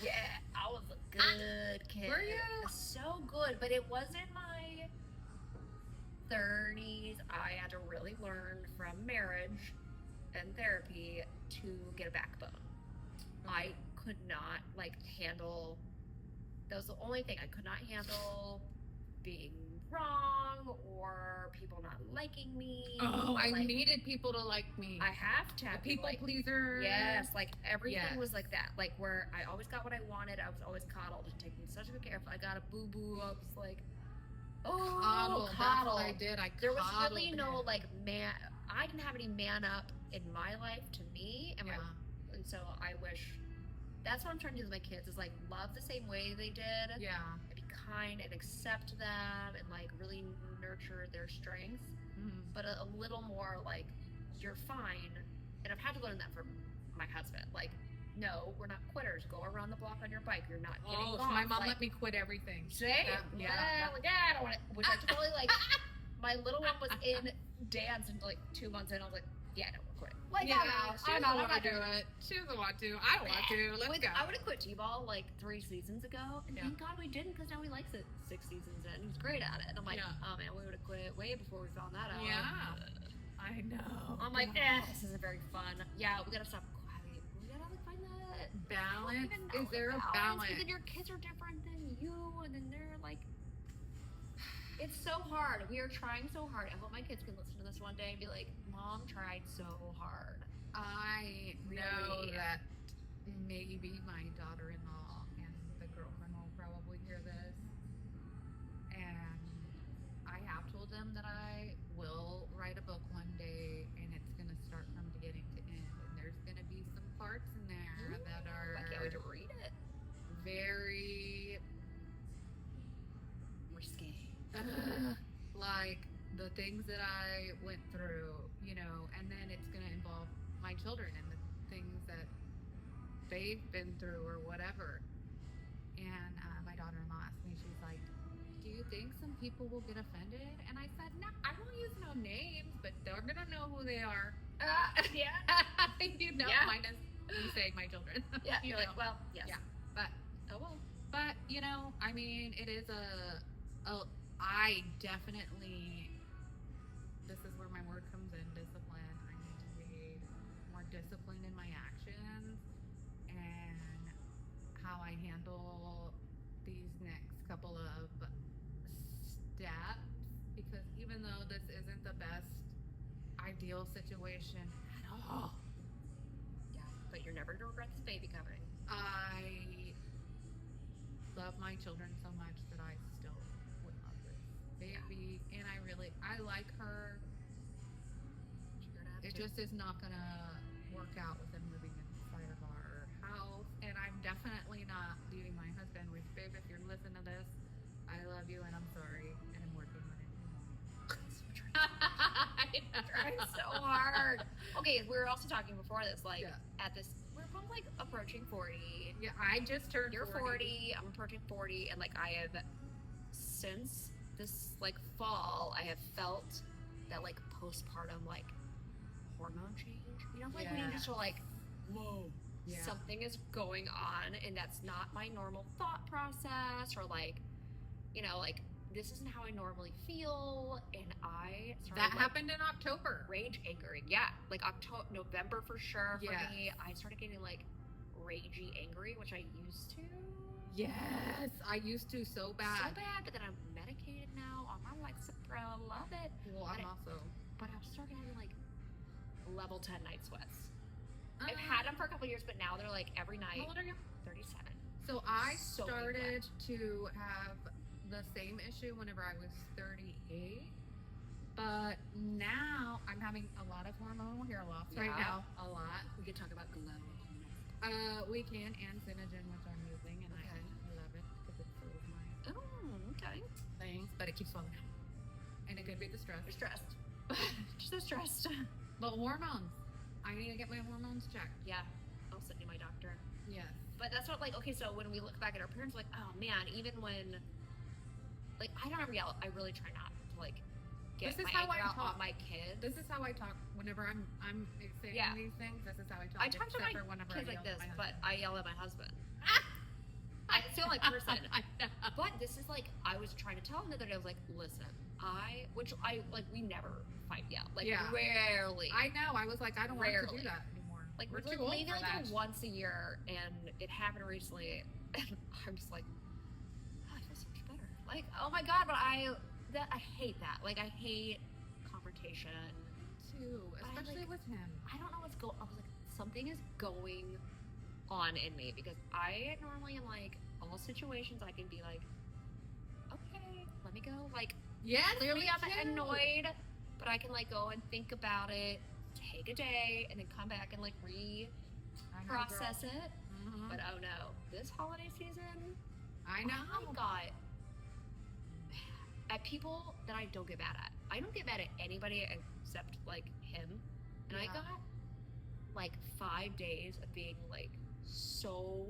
S2: Yeah, I was a good kid.
S1: Were you?
S2: So good, but it was in my 30s. I had to really learn from marriage and therapy to get a backbone. I could not like handle. That was the only thing I could not handle, being wrong or people not liking me.
S1: Oh, I
S2: like,
S1: needed people to like me.
S2: I have to have
S1: a people
S2: like,
S1: pleaser.
S2: Yes, like everything was like that. Like where I always got what I wanted. I was always coddled and taken such good care of. I got a boo boo. I was like,
S1: coddle. That's what I did.
S2: There was really no like man. I didn't have any man up in my life to me, and and so I wish. That's what I'm trying to do with my kids is like love the same way they did.
S1: Yeah.
S2: And be kind and accept them and like really nurture their strengths.
S1: Mm-hmm.
S2: But a little more like you're fine. And I've had to learn that from my husband. Like, no, we're not quitters. Go around the block on your bike. You're not getting off.
S1: So my mom
S2: like,
S1: let me quit everything.
S2: Same. I don't want it. Which I totally like. My little one was in dance and like 2 months in. I was like, yeah, no, we're quitting. Like,
S1: she doesn't want to do it. She doesn't want to. I don't want to. Let's go.
S2: I would have quit T-ball like 3 seasons ago, and thank God we didn't, because now he likes it 6 seasons in. He's great at it. And I'm like, oh man, we would have quit way before we found that out.
S1: Yeah, I know.
S2: I'm like, this isn't very fun. Yeah, we gotta stop. We gotta like find that
S1: balance. Is there a balance?
S2: Because your kids are different than you, and then they're like. It's so hard. We are trying so hard. I hope my kids can listen to this one day and be like, Mom tried so hard.
S1: I know that maybe my daughter-in-law and the girlfriend will probably hear this. And I have told them that I will write a book one day, and it's going to start from beginning to end. And there's going to be some parts in there that are...
S2: I can't wait to read it.
S1: Very...
S2: risky.
S1: Like the things that I went through, you know, and then it's going to involve my children and the things that they've been through or whatever. And my daughter-in-law asked me, she's like, do you think some people will get offended? And I said, no, I won't use no names, but they're going to know who they are.
S2: Yeah.
S1: You know, minus me saying my children.
S2: Yeah, you're like, well, yes.
S1: Yeah, but,
S2: oh well.
S1: But, you know, I mean, it is I definitely, this is where my word comes in, discipline. I need to be more disciplined in my actions and how I handle these next couple of steps, because even though this isn't the best ideal situation at all.
S2: Yeah, but you're never gonna regret this baby coming.
S1: I love my children so much that I still would love this baby, and I like her. It just is not gonna work out with them moving inside of our house, and I'm definitely not leaving my husband. Which, babe, if you're listening to this, I love you and I'm sorry, and I'm working on it.
S2: Trying so hard. Okay, we were also talking before this, like, at this, we're both, like, approaching 40.
S1: Yeah, I just turned
S2: You're 40, I'm approaching 40, and, like, I have, since this, like, fall, I have felt that, like, postpartum, like, hormone change. You know, like, when you just are like, whoa, something is going on, and that's not my normal thought process, or, like, you know, like, this isn't how I normally feel, and I started,
S1: that happened in October.
S2: Rage angry, like November for sure for me. I started getting like ragey angry, which I used to.
S1: Yes, I used to so bad.
S2: But then I'm medicated now on my Lexapro. Love it.
S1: Well, I'm also.
S2: But I'm starting having like level 10 night sweats. I've had them for a couple years, but now they're like every night.
S1: How old are you?
S2: 37.
S1: So I started to have the same issue whenever I was 38, but now I'm having a lot of hormonal hair loss right now. A lot.
S2: We could talk about glow.
S1: We can, and Synogen, which I'm using, and I love it because it fills my things, but it keeps falling out. And it could be the stress.
S2: You're stressed. Just so stressed.
S1: But hormones. I need to get my hormones checked.
S2: Yeah. I'll send you my doctor.
S1: Yes.
S2: But that's what, like, okay, so when we look back at our parents, like, oh man, even when, like, I don't ever yell. I really try not to, like, get my anger out on my kids.
S1: This is how I talk whenever I'm saying these things. This is how I talk.
S2: I talk to my kids like this, but I yell at my husband. I feel like person. But this is like, I was trying to tell him the other day, I was like, listen, we never fight yell. Like, rarely.
S1: I know. I was like, I don't want to do that anymore.
S2: Like, we're
S1: too old
S2: maybe
S1: for
S2: like
S1: that.
S2: once a year, and it happened recently, and I'm just like, oh, I feel so much better. Like, oh my God, but I hate that. Like, I hate confrontation.
S1: Too, especially with him.
S2: I don't know what's going on. I was like, something is going on in me, because I normally in like all situations I can be like, okay, let me go. Like, clearly I'm annoyed, but I can like go and think about it, take a day, and then come back and like process it. Mm-hmm. But oh no, this holiday season, I got at people that I don't get mad at. I don't get mad at anybody except like him, and I got like 5 days of being like so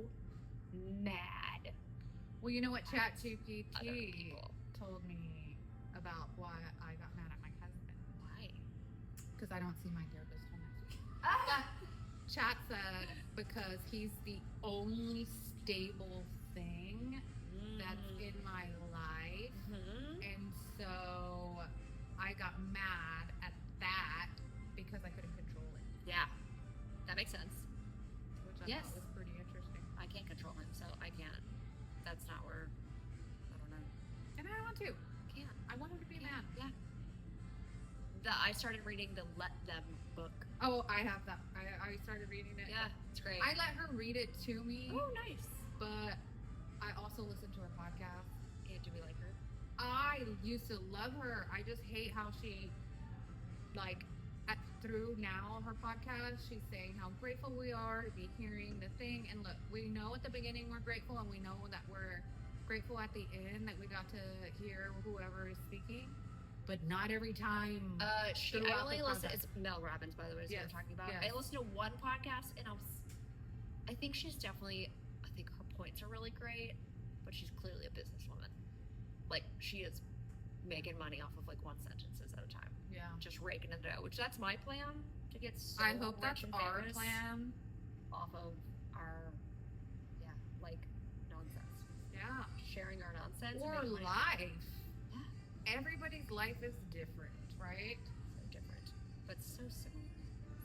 S2: mad.
S1: Well, you know what ChatGPT told me about why I got mad at my husband?
S2: Why?
S1: Because I don't see my therapist till next week. Chat said because he's the only stable thing that's in my life, and so I got mad at that because I couldn't control it.
S2: Yeah, that makes sense.
S1: Which I thought was pretty interesting.
S2: I can't control him, so I can't. That's not where. I don't know.
S1: And I don't want to.
S2: Can't.
S1: I want him to be mad.
S2: Yeah. I started reading the Let Them book.
S1: Oh, I have that. I started reading it.
S2: Yeah, it's great.
S1: I let her read it to me.
S2: Oh, nice.
S1: But I also listen to her podcast.
S2: And do we like her?
S1: I used to love her. I just hate how she, like, through now her podcast, she's saying how grateful we are to be hearing the thing. And look, we know at the beginning we're grateful, and we know that we're grateful at the end that we got to hear whoever is speaking. But not every time.
S2: I only listen. It's Mel Robbins, by the way, is what we're talking about.
S1: Yes.
S2: I listened to one podcast, and I think she's definitely. I think her points are really great, but she's clearly a businesswoman. Like, she is making money off of like one sentences at a time.
S1: Yeah.
S2: Just raking it out. Which that's my plan, to get so
S1: I hope
S2: rich
S1: that's
S2: and
S1: our
S2: famous
S1: plan.
S2: off of our like nonsense.
S1: Yeah.
S2: Sharing our nonsense.
S1: Or
S2: and
S1: life. Everybody's life is different, right?
S2: So different, but so similar.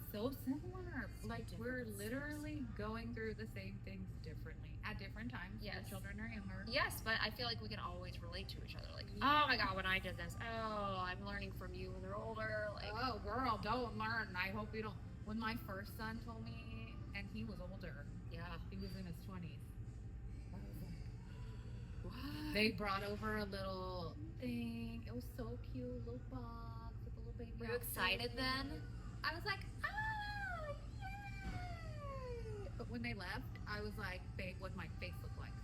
S1: So similar. Like, we're literally going through the same things differently at different times.
S2: Yes.
S1: The children are younger.
S2: Yes, but I feel like we can always relate to each other. Like, oh my God, when I did this, oh, I'm learning from you when they're older. Like,
S1: oh, girl, don't learn. I hope you don't. When my first son told me, and he was older.
S2: Yeah.
S1: He was in his 20s. I was like,
S2: what?
S1: They brought over a little thing. It was so cute, little box with a little baby.
S2: Were you excited then?
S1: I was like, yay! But when they left, I was like, babe, what'd my face look like?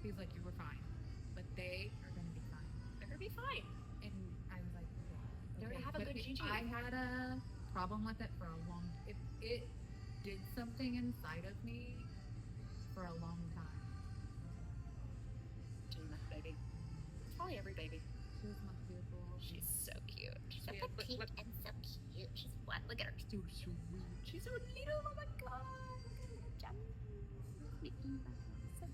S1: He's like, you were fine. But they are going to be fine.
S2: They're going to be fine.
S1: And I was like, wow.
S2: They're
S1: Okay,
S2: to have a
S1: but
S2: good GG.
S1: I had a problem with it for a long. It did something inside of me for a long time.
S2: Gina, baby. It's probably every baby.
S1: She was my beautiful.
S2: She's so cute. She's so
S1: Yeah,
S2: petite
S1: look.
S2: and so cute. She's what? Look at her. So sweet. She's so little. Oh my god. Look at her. So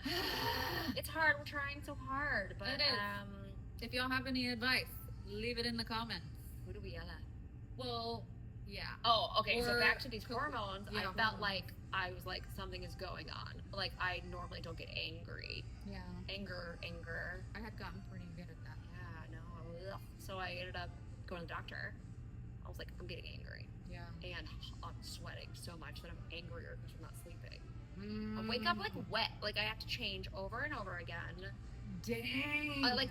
S2: cute. It's hard. We're trying so hard, but
S1: It is. If y'all have any advice, leave it in the comments.
S2: who do we yell at?
S1: Well, yeah.
S2: Oh, okay. So
S1: Or-
S2: back to these hormones.
S1: Yeah,
S2: I felt
S1: hormones.
S2: like I was like something is going on. Like I normally don't get angry.
S1: Yeah.
S2: Anger.
S1: I had gotten pretty good at that.
S2: Yeah, no. Ugh. So I ended up going to the doctor. I was like, I'm getting angry.
S1: Yeah.
S2: And I'm sweating so much that I'm angrier because I'm not sleeping. I
S1: Mm.
S2: wake up like wet. Like I have to change over and over again.
S1: Dang.
S2: I like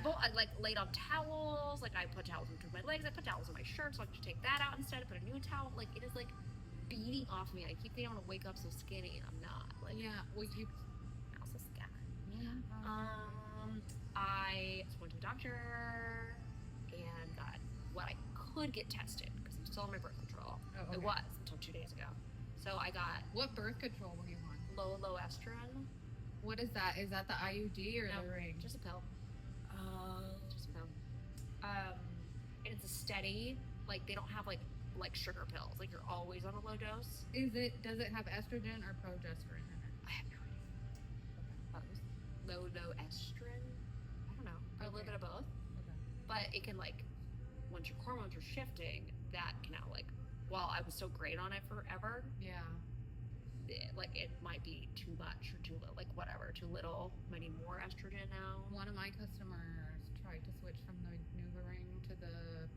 S2: laid on towels. Like I put towels between my legs. I put towels on my shirt, so I just take that out instead. Put a new towel. Like it is like beating off me. I keep thinking I'm gonna wake up so skinny, and I'm not. Like
S1: Yeah. Well, you.
S2: I'm so skinny.
S1: Yeah.
S2: I went to the doctor and got what I could get tested because I'm still on my birth control.
S1: Oh, okay.
S2: It was until 2 days ago. So I got
S1: What birth control were you on?
S2: low estrogen.
S1: What is that? Is that the IUD or
S2: No,
S1: the ring?
S2: just a pill. Just a pill. And it's a steady. Like they don't have like sugar pills. Like you're always on a low dose.
S1: Does it have estrogen or progesterone in it?
S2: I have no idea. Low estrogen. I don't know. A little
S1: Okay.
S2: bit of both.
S1: Okay.
S2: But it can like once your hormones are shifting, that can now like while I was so great on it forever,
S1: Yeah.
S2: it might be too much or too little, like whatever, too little. I need more estrogen now.
S1: One of my customers tried to switch from the NuvaRing to the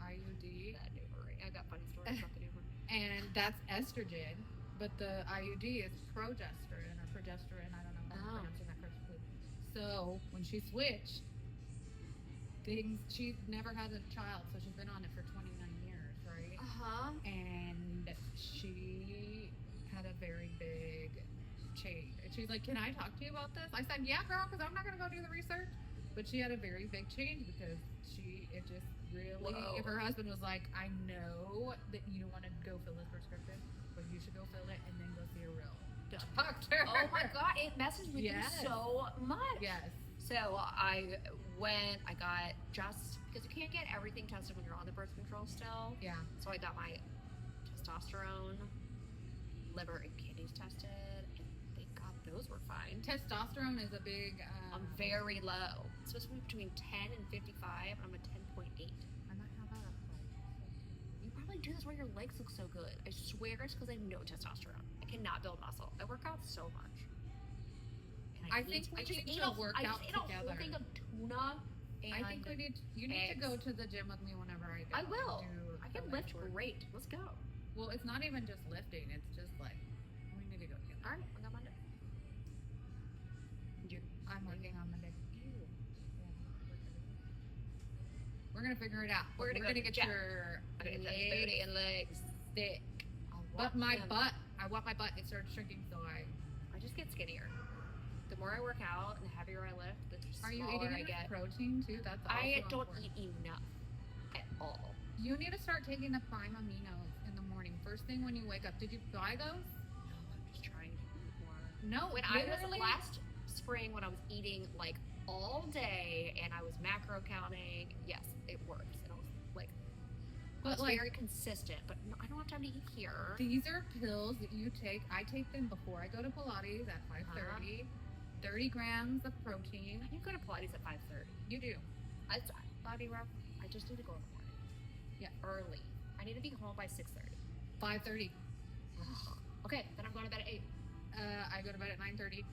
S1: IUD,
S2: That new ring. I got funny stories about the new ring.
S1: and that's estrogen, but the IUD is progesterone or progesterone. I don't know if I'm
S2: Oh.
S1: pronouncing that correctly. So when she switched, she's never had a child, so she's been on it for 29 years, right?
S2: Uh-huh.
S1: And she had a very big change. And she's like, "Can I talk to you about this?" I said, "Yeah, girl, because I'm not going to go do the research." But she had a very big change because it just really,
S2: Whoa.
S1: if her husband was like, "I know that you don't want to go fill this prescription, but you should go fill it and then go see a real doctor."
S2: Oh my god, it messes with
S1: Yes.
S2: you so much.
S1: Yes.
S2: So I got just because you can't get everything tested when you're on the birth control still.
S1: Yeah.
S2: So I got my testosterone, liver, and kidneys tested, and thank God those were fine.
S1: Testosterone is a big.
S2: I'm very low. It's supposed to be between 10 and 55. I'm a 10.8.
S1: I might have that.
S2: You probably do this where your legs look so good. I swear it's because I have no testosterone. I cannot build muscle. I work out so much. And
S1: I think we need to work
S2: I
S1: out
S2: just ate a whole
S1: together.
S2: thing of tuna. And
S1: I think you need to go
S2: eggs.
S1: to the gym with me whenever I go.
S2: I will.
S1: do
S2: I can
S1: the
S2: lift
S1: work.
S2: great. Let's go.
S1: Well, it's not even just lifting. It's just like we need to go together.
S2: All right, I got Monday.
S1: I'm working on Monday. We're gonna figure it out.
S2: We're gonna go
S1: get
S2: to the
S1: your
S2: Okay,
S1: legs
S2: booty and legs.
S1: thick.
S2: I
S1: But
S2: want
S1: my
S2: them.
S1: butt, I want my butt. It started shrinking, so I.
S2: I just get skinnier. The more I work out and the heavier I lift, the
S1: Are you
S2: smaller
S1: eating
S2: I
S1: enough
S2: get.
S1: protein too? That's also
S2: I don't
S1: important.
S2: eat enough at all.
S1: You need to start taking the prime aminos in the morning, first thing when you wake up. Did you buy those?
S2: No, I'm just trying to eat more.
S1: No.
S2: When I was
S1: literally-
S2: last spring, when I was eating like all day and I was macro counting, yes, it works. And I was like,
S1: But,
S2: it's
S1: like-
S2: very consistent. But no, I don't have time to eat here.
S1: These are pills that you take. I take them before I go to Pilates at 5:30. 30 grams of protein.
S2: I need to go to Pilates at 5:30.
S1: You do.
S2: It's body rough. I just need to go in the morning.
S1: Yeah.
S2: Early. I need to be home by 6:30.
S1: 5:30.
S2: Okay, then I'm going to bed at 8.
S1: I go to bed at 9:30.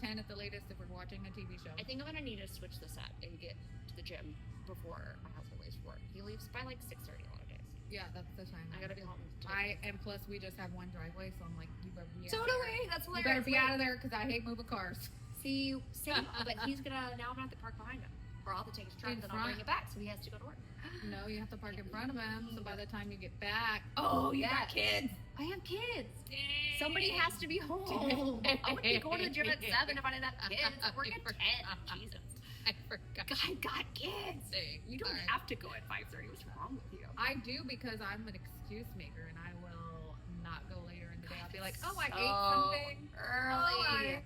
S1: 10 at the latest if we're watching a TV show.
S2: I think I'm going to need to switch this up and get to the gym before my husband leaves for work. He leaves by like 6:30 a lot of days.
S1: Yeah, that's the time.
S2: I got to be home. today.
S1: And plus we just have one driveway, so I'm like, you better be
S2: So
S1: out
S2: do
S1: there.
S2: we. That's
S1: You
S2: hilarious.
S1: better be
S2: Wait.
S1: out of there because I hate moving cars.
S2: See, same. But he's gonna now. I'm gonna have to park behind him, or I'll have to take his truck
S1: In
S2: and then I'll
S1: front.
S2: bring it back. So he has to go to work.
S1: No, you have to park in front of him, so by the time you get back,
S2: you
S1: got kids.
S2: I have kids. Somebody has to be home. I would be going to the gym at 7 if I didn't have kids. I'm working at 10. Jesus.
S1: I forgot.
S2: I got kids. You don't
S1: Sorry.
S2: have to go at 5:30. What's wrong with you?
S1: I do because I'm an excuse maker and I will not go later in the day. I'll be like, oh, I
S2: So
S1: ate something
S2: early.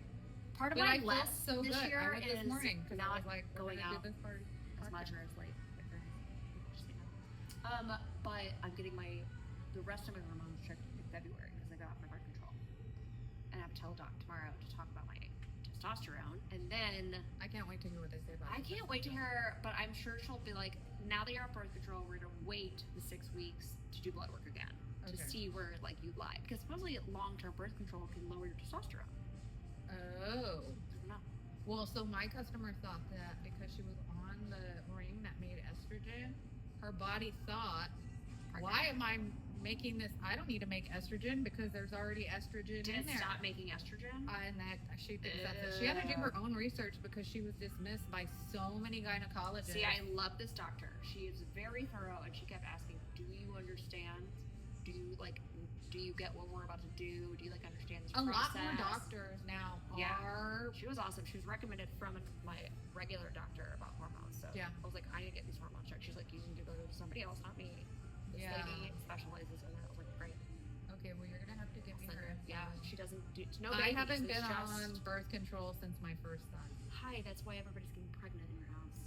S2: Part of
S1: But
S2: my
S1: I felt
S2: list
S1: so
S2: this
S1: good.
S2: year
S1: I went this
S2: is
S1: morning because I
S2: not
S1: was like,
S2: going out
S1: do this party.
S2: as much or as late. But I'm getting the rest of my hormones checked in February because I got off my birth control, and I have to tell a doc tomorrow to talk about my testosterone, and then
S1: I can't wait to hear what they say about
S2: I
S1: it.
S2: can't wait to hear. But I'm sure she'll be like, now that you're on birth control, we're gonna wait the 6 weeks to do blood work again to
S1: Okay.
S2: see where like you lie, because supposedly long-term birth control can lower your testosterone.
S1: Oh.
S2: I don't know.
S1: Well, so my customer thought that because she was on the ring that made estrogen, her body thought, why am I making this? I don't need to make estrogen because there's already estrogen
S2: Did
S1: in
S2: it
S1: there.
S2: stop making estrogen?
S1: And that she thinks that's it. She had to do her own research because she was dismissed by so many gynecologists.
S2: See, I love this doctor. She is very thorough, and she kept asking, "Do you understand? Do you get what we're about to do? Do you understand this
S1: a
S2: process?"
S1: lot more doctors now are.
S2: She was awesome. She was recommended from my regular doctor about hormones. So
S1: Yeah.
S2: I was like, I need to get these hormones checked. She's like, you need to go to somebody else, not me. This
S1: Yeah.
S2: lady specializes in that. I was like, great.
S1: Okay, well you're gonna have to give me her.
S2: Yeah, she doesn't do no
S1: I
S2: babies.
S1: haven't
S2: It's
S1: been
S2: just,
S1: on birth control since my first son.
S2: Hi, that's why everybody's getting pregnant in your house.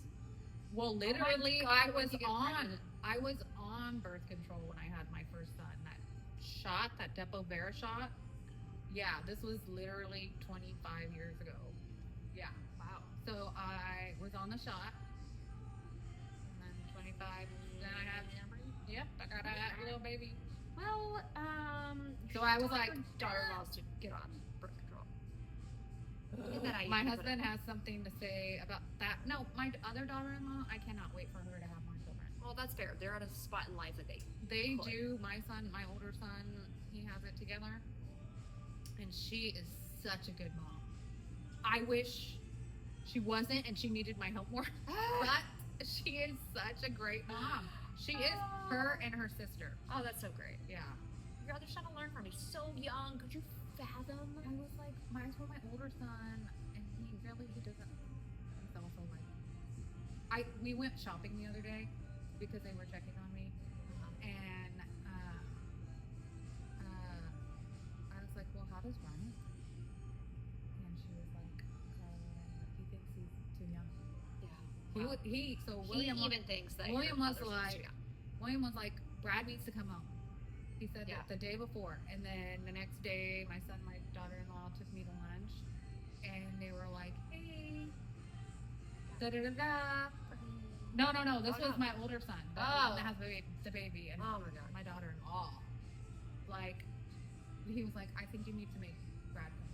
S1: Well, literally,
S2: God,
S1: I
S2: when
S1: was
S2: you get pregnant.
S1: I was on birth control when I had my first son. That Depo-Vera shot. Yeah, this was literally 25 years ago. Yeah.
S2: Wow.
S1: So I was on the shot, and then 25. Then I had. Yep, I got a little baby.
S2: Well,
S1: So I was like,
S2: daughter-in-laws to get on birth control.
S1: My husband has something to say about that. No, my other daughter-in-law, I cannot wait for her to have more children.
S2: Well, that's fair. They're at a spot in life that they could.
S1: do. My older son, he has it together. And she is such a good mom. I wish she wasn't and she needed my help more. But she is such a great mom. She is her and her sister.
S2: Oh, that's so great.
S1: Yeah.
S2: Your other son to learn from me. So young. Could you fathom?
S1: I was like, mine's for my older son, and he doesn't. He's also like, we went shopping the other day because they were checking on me, and I was like, well, how does Rhawnie? And she was like, he thinks he's too young.
S2: Yeah.
S1: William
S2: he even thinks that
S1: William
S2: your
S1: was
S2: mother's
S1: like,
S2: too young.
S1: William was like, Brad needs to come home. He said
S2: Yeah.
S1: that the day before, and then the next day, my daughter-in-law took me to lunch, and they were like, "Hey, da da da da." No. This was my older son, the one that has the baby, and
S2: Oh my God.
S1: my daughter-in-law. Like, he was like, "I think you need to make Brad come.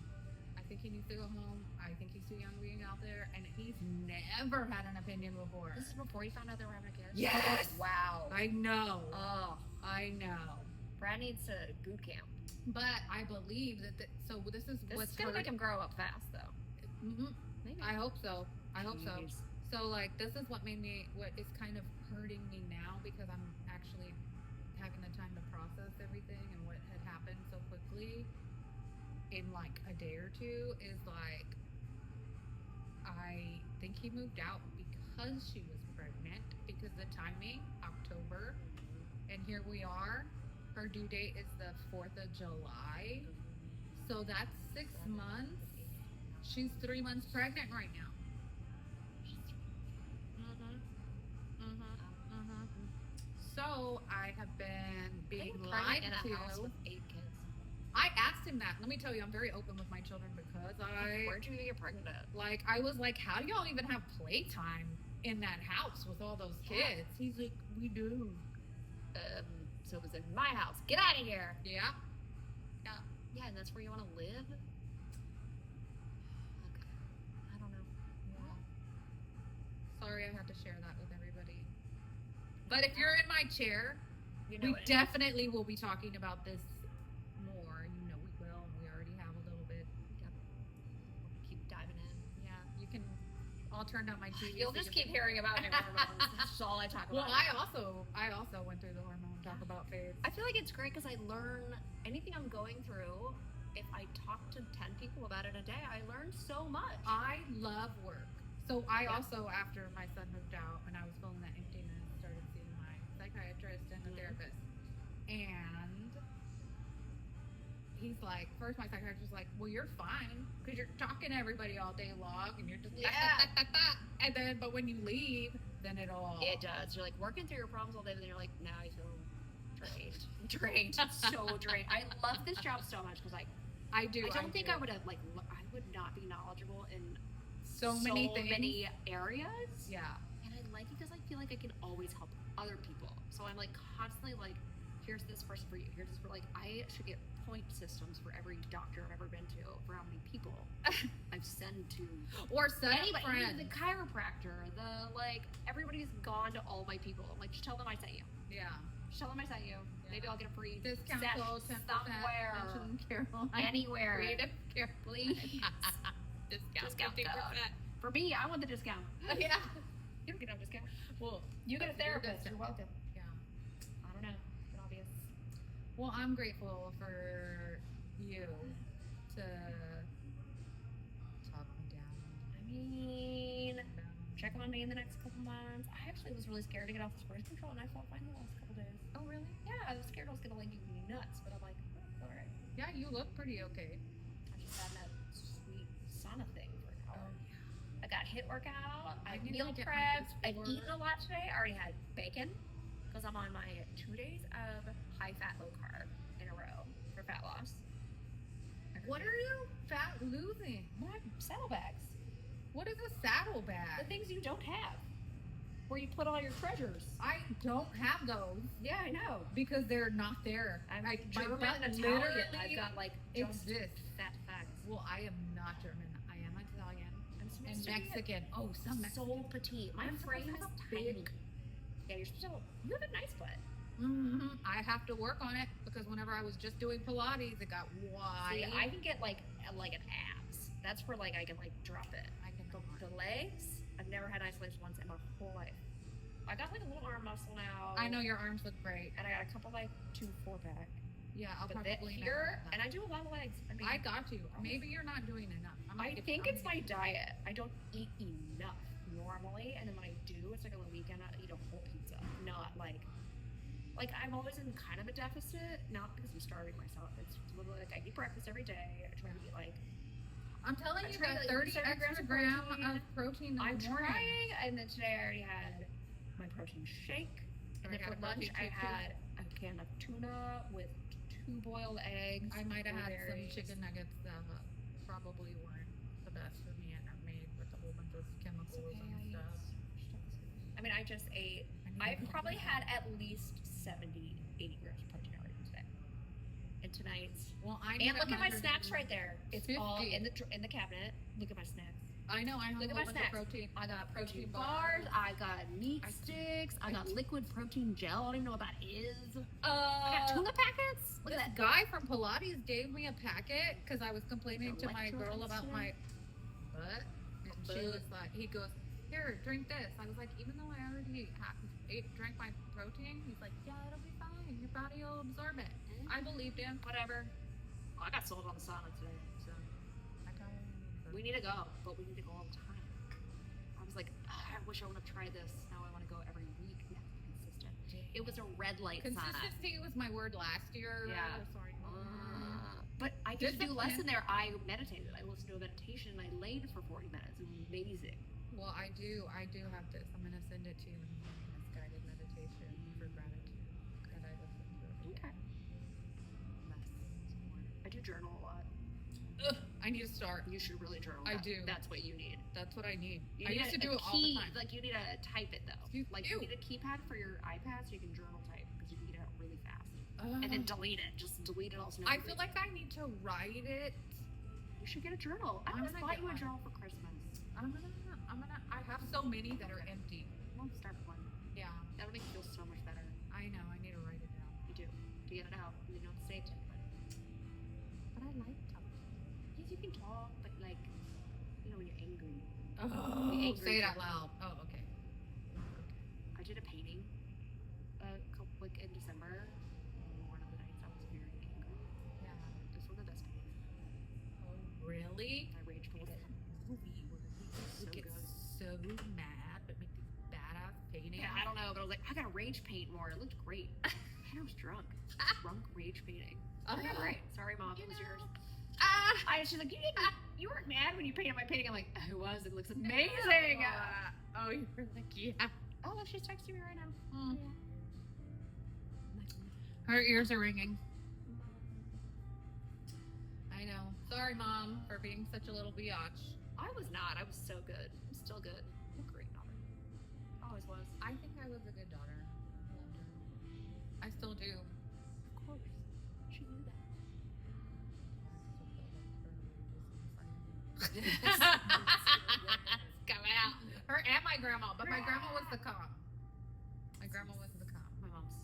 S1: I think he needs to go home. I think he's too young being out there, and he's never had an opinion before."
S2: This is before you found out they were having a kid?
S1: Yes!
S2: Wow.
S1: I know.
S2: Oh.
S1: I know.
S2: Brad needs a boot camp.
S1: But I believe that. So this is
S2: This
S1: what's
S2: is going to make him grow up fast, though.
S1: Mm-hmm.
S2: Maybe.
S1: I hope so.
S2: Jeez.
S1: So this is what is kind of hurting me now because I'm actually having the time to process everything and what had happened so quickly in like a day or two is like, I think he moved out because she was pregnant because the timing, October, and here we are. Her due date is the 4th of July. So that's 6 months. She's 3 months pregnant right now. So I have been being lied
S2: in a
S1: to.
S2: house with 8 kids.
S1: I asked him that. Let me tell you, I'm very open with my children because
S2: Where'd you get pregnant at?
S1: I was like, how do y'all even have playtime in that house with all those kids? He's like, we do.
S2: So it was in my house. Get out of here.
S1: Yeah.
S2: Yeah, and that's where you want to live? Okay. I don't know.
S1: Sorry I had to share that with everybody. But if you're in my chair,
S2: You know
S1: we
S2: it.
S1: definitely will be talking about this more. You know we will. We already have a little bit.
S2: Yep. Keep diving in.
S1: Yeah, you can. I'll turn down my TV.
S2: You'll
S1: so
S2: just
S1: you
S2: keep hearing about my hormones. That's all I talk
S1: Well,
S2: about.
S1: I also went through the hormone talk about phase.
S2: I feel like it's great because I learn anything I'm going through. If I talk to 10 people about it a day, I learn so much.
S1: I love work. So I
S2: Yeah.
S1: also, after my son moved out and I was feeling that emptiness, started seeing my psychiatrist and a therapist. And he's like, first my psychiatrist was like, well, you're fine because you're talking to everybody all day long and you're just and then, but when you leave, then it
S2: does. You're like working through your problems all day, and then you're like, now I feel drained, so drained. I love this job so much because
S1: I
S2: don't think I would have I would not be knowledgeable in
S1: so many things.
S2: many areas.
S1: Yeah.
S2: And I like it because I feel like I can always help other people. So I'm like constantly like, here's this person for you. Here's this for I should get point systems for every doctor I've ever been to for how many people I've sent to.
S1: Or sent
S2: anybody,
S1: friends.
S2: the chiropractor, everybody's gone to all my people. I'm like, just tell them I sent you.
S1: Yeah.
S2: Just tell them I sent you. Yeah. Maybe I'll get a free
S1: discount
S2: code somewhere. Anywhere.
S1: Creative care,
S2: please.
S1: discount 50%.
S2: For me, I want the discount.
S1: Yeah.
S2: You don't get no discount.
S1: Well,
S2: you get a therapist. You're welcome.
S1: Yeah.
S2: I don't know. It's obvious.
S1: Well, I'm grateful for you to talk me down.
S2: I mean, check on me in the next couple months. I actually was really scared to get off this birth control, and I felt fine the last couple days.
S1: Oh, really?
S2: Yeah, I was scared I was gonna give me nuts, but I'm like, all right.
S1: Yeah, you look pretty okay.
S2: I just had that sweet sauna thing for an hour.
S1: Oh, yeah.
S2: I got HIIT workout. I
S1: need
S2: meal
S1: to get
S2: prepped.
S1: my
S2: I've eaten a lot today. I already had bacon because I'm on my 2 days of high fat, low carb in a row for fat loss.
S1: What are you fat losing?
S2: My saddlebags.
S1: What is a saddlebag?
S2: The things you don't have. Where you put all your treasures.
S1: I don't have those.
S2: Yeah, I know.
S1: Because they're not there.
S2: I'm
S1: German
S2: and Italian. I've got
S1: exist.
S2: Fat facts.
S1: Well, I am not German. I am Italian.
S2: I'm
S1: and Mexican.
S2: Oh,
S1: some Mexican.
S2: So petite. My frame is tiny. Yeah, you're supposed to. You have a nice butt.
S1: Mm-hmm. I have to work on it because whenever I was just doing Pilates, it got wide.
S2: See, I can get like an abs. That's where I can drop it. I can the legs. I've never had nice legs once in my whole life. I got a little arm muscle now.
S1: I know your arms look great,
S2: and I got a couple 2 4-pack.
S1: Yeah, I'll
S2: but
S1: probably
S2: here, and I do a lot of legs. I mean,
S1: I got you. Maybe you're not doing enough.
S2: I think it's my diet. I don't eat enough normally, and then when I do, it's on the weekend. I eat a whole pizza, not like I'm always in kind of a deficit, not because I'm starving myself. It's literally I eat breakfast every day. I try to eat
S1: I'm telling you, that 30 extra grams of protein in the morning.
S2: Trying, and then today I already had my protein shake, and then for lunch I had a can of tuna with 2 boiled eggs.
S1: I might have had some chicken nuggets that probably weren't the best for me and are made with a whole bunch of chemicals and stuff.
S2: I mean, I just ate. I probably had at least 70, 80 grams of protein already today. And tonight's.
S1: Well,
S2: and look at my snacks right there. It's
S1: 50.
S2: all in the cabinet. Look at my snacks.
S1: I know. I have
S2: look
S1: a
S2: at my
S1: bunch
S2: snacks.
S1: Of protein.
S2: I got protein bars. I got meat sticks. I got liquid protein gel. I don't even know what that is. I got tuna packets. Look at that.
S1: Guy from Pilates gave me a packet because I was complaining to my girl about my butt, and she was like, he goes, "Here, drink this." I was like, even though I already drank my protein, he's like, "Yeah, it'll be fine. Your body will absorb it." I believed him.
S2: Whatever. Well, I got sold on the sauna today, so we need to go, but we need to go all the time. I was like, I wish I would have tried this. Now I want to go every week. We have to be consistent. It was a red light sauna.
S1: Consistency was my word last year.
S2: Yeah.
S1: Sorry.
S2: But I get to do less in there. I meditated. I listened to a meditation and I laid for 40 minutes. It was amazing.
S1: Well, I do have this. I'm going to send it to you in the morning. This guided meditation for gratitude that I listened to.
S2: Okay. I do journal a lot.
S1: Ugh, I need to start.
S2: You should really journal.
S1: I do.
S2: That's what you need.
S1: That's what I need.
S2: I used to do it all the time. You need to type it though. You need a keypad for your iPad so you can journal type because you can get it out really fast. And then delete it. Just delete it all.
S1: I feel like I need to write it.
S2: You should get a journal. I always bought you a journal for Christmas.
S1: I have so many that are empty.
S2: Well, start one.
S1: Yeah.
S2: That'll make you feel so much better.
S1: I know. I need to write it down.
S2: You do. To get it out. You don't say it to anybody. But I like talking. Yes, you can talk, but when you're angry.
S1: Oh, say it out loud. Oh, okay.
S2: I did a painting in December. One of the nights I was very angry. Yeah. It was one of the best paintings.
S1: Oh, really?
S2: I rage painted.
S1: Movie where he so good. So
S2: rage paint more. It looked great. And I was drunk. Drunk rage painting.
S1: Okay,
S2: Right. Sorry, Mom. It was yours. She's like, you weren't mad when you painted my painting. I'm like, I was. It looks amazing.
S1: Oh, you were like, yeah.
S2: Oh, look, she's texting me right now.
S1: Mm.
S2: Yeah.
S1: Her ears are ringing. I know. Sorry, Mom, for being such a little biatch.
S2: I was not. I was so good. I'm still good. I'm a great daughter. Always was.
S1: I think I was a good daughter. I still do.
S2: Of course. She knew that.
S1: It's coming out. Her and my grandma, but my grandma was the calm. My grandma was the calm.
S2: My mom's.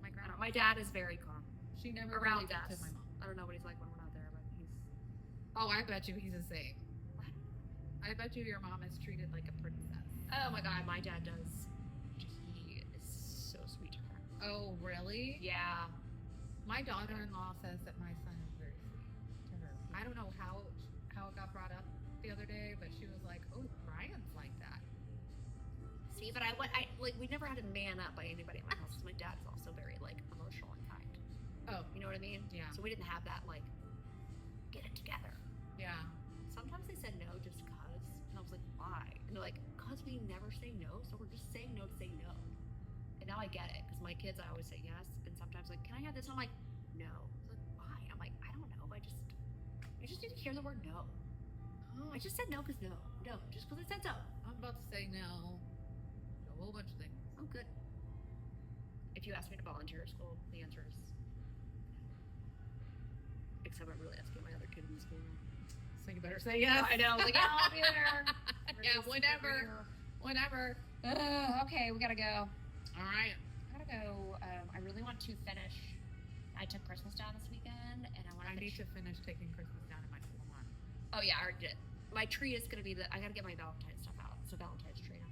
S1: My grandma.
S2: My dad is very calm.
S1: She never
S2: Around
S1: related
S2: us.
S1: to my mom.
S2: I don't know what he's like when we're not there, but he's.
S1: Oh, I bet you he's the same. I bet you your mom is treated like a princess.
S2: Oh my god, my dad does. He is so sweet to her.
S1: Oh, really?
S2: Yeah.
S1: My daughter-in-law says that my son is very sweet to her. I don't know how it got brought up the other day, but she was like, "Oh, Brian's like that."
S2: See, but we never had to man up by anybody in my house. 'Cause my dad is also very like emotional and kind.
S1: Oh,
S2: You know what I mean?
S1: yeah,
S2: So we didn't have that like get it together.
S1: yeah.
S2: Sometimes they said no just cause, and I was like, why? And they're like, cause we never say no, so we're just saying no to say no. And now I get it, because my kids, I always say yes, and sometimes like, can I have this? And I'm like, no. It's like, why? I'm like, I don't know. You just need to hear the word no.
S1: Oh,
S2: I just said no because no, just because I said so.
S1: I'm about to say no. A whole bunch of things.
S2: Oh, good. If you ask me to volunteer at school, the answer is no. Except I'm really asking my other kid in school.
S1: So you better say yes.
S2: I know. Like, yeah, I'll be there.
S1: Yeah, whenever. Whenever.
S2: Okay, we gotta go.
S1: All right.
S2: I gotta go. I really want to finish. I took Christmas down this weekend, and I want
S1: I need to finish taking Christmas down in my salon.
S2: Oh yeah, I already did. My tree is gonna be I gotta get my Valentine's stuff out. It's a Valentine's tree now.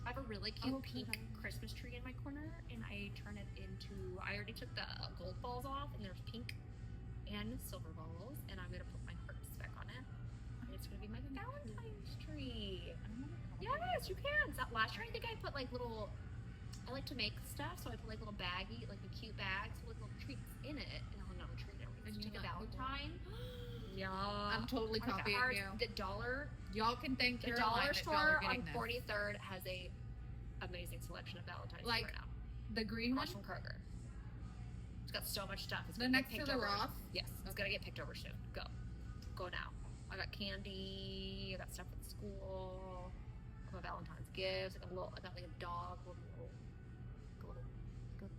S2: I have a really cute pink Christmas tree in my corner, and I turn it into. I already took the gold balls off, and there's pink and silver balls, and I'm gonna put my hearts back on it. And it's gonna be my Valentine's tree. Yes, you can. So last year I think I put like little. I like to make stuff, so I put like little baggy, like the cute bags with little treats in it, and I'll not a treat. And
S1: you
S2: take a
S1: like
S2: Valentine. Yeah,
S1: I'm totally copying you.
S2: The dollar.
S1: Y'all can thank
S2: The
S1: Caroline
S2: dollar
S1: if y'all are
S2: store on
S1: getting this.
S2: 43rd has a amazing selection of Valentine's
S1: Like,
S2: right now.
S1: The green one?
S2: Across from Kroger. It's got so much stuff. It's
S1: The
S2: gonna
S1: next
S2: get
S1: to
S2: picked
S1: the
S2: over.
S1: Ross?
S2: Yes, it's gonna get picked over soon. Go now. I got candy. I got stuff for the school. I got Valentine's gifts. I got like a dog, little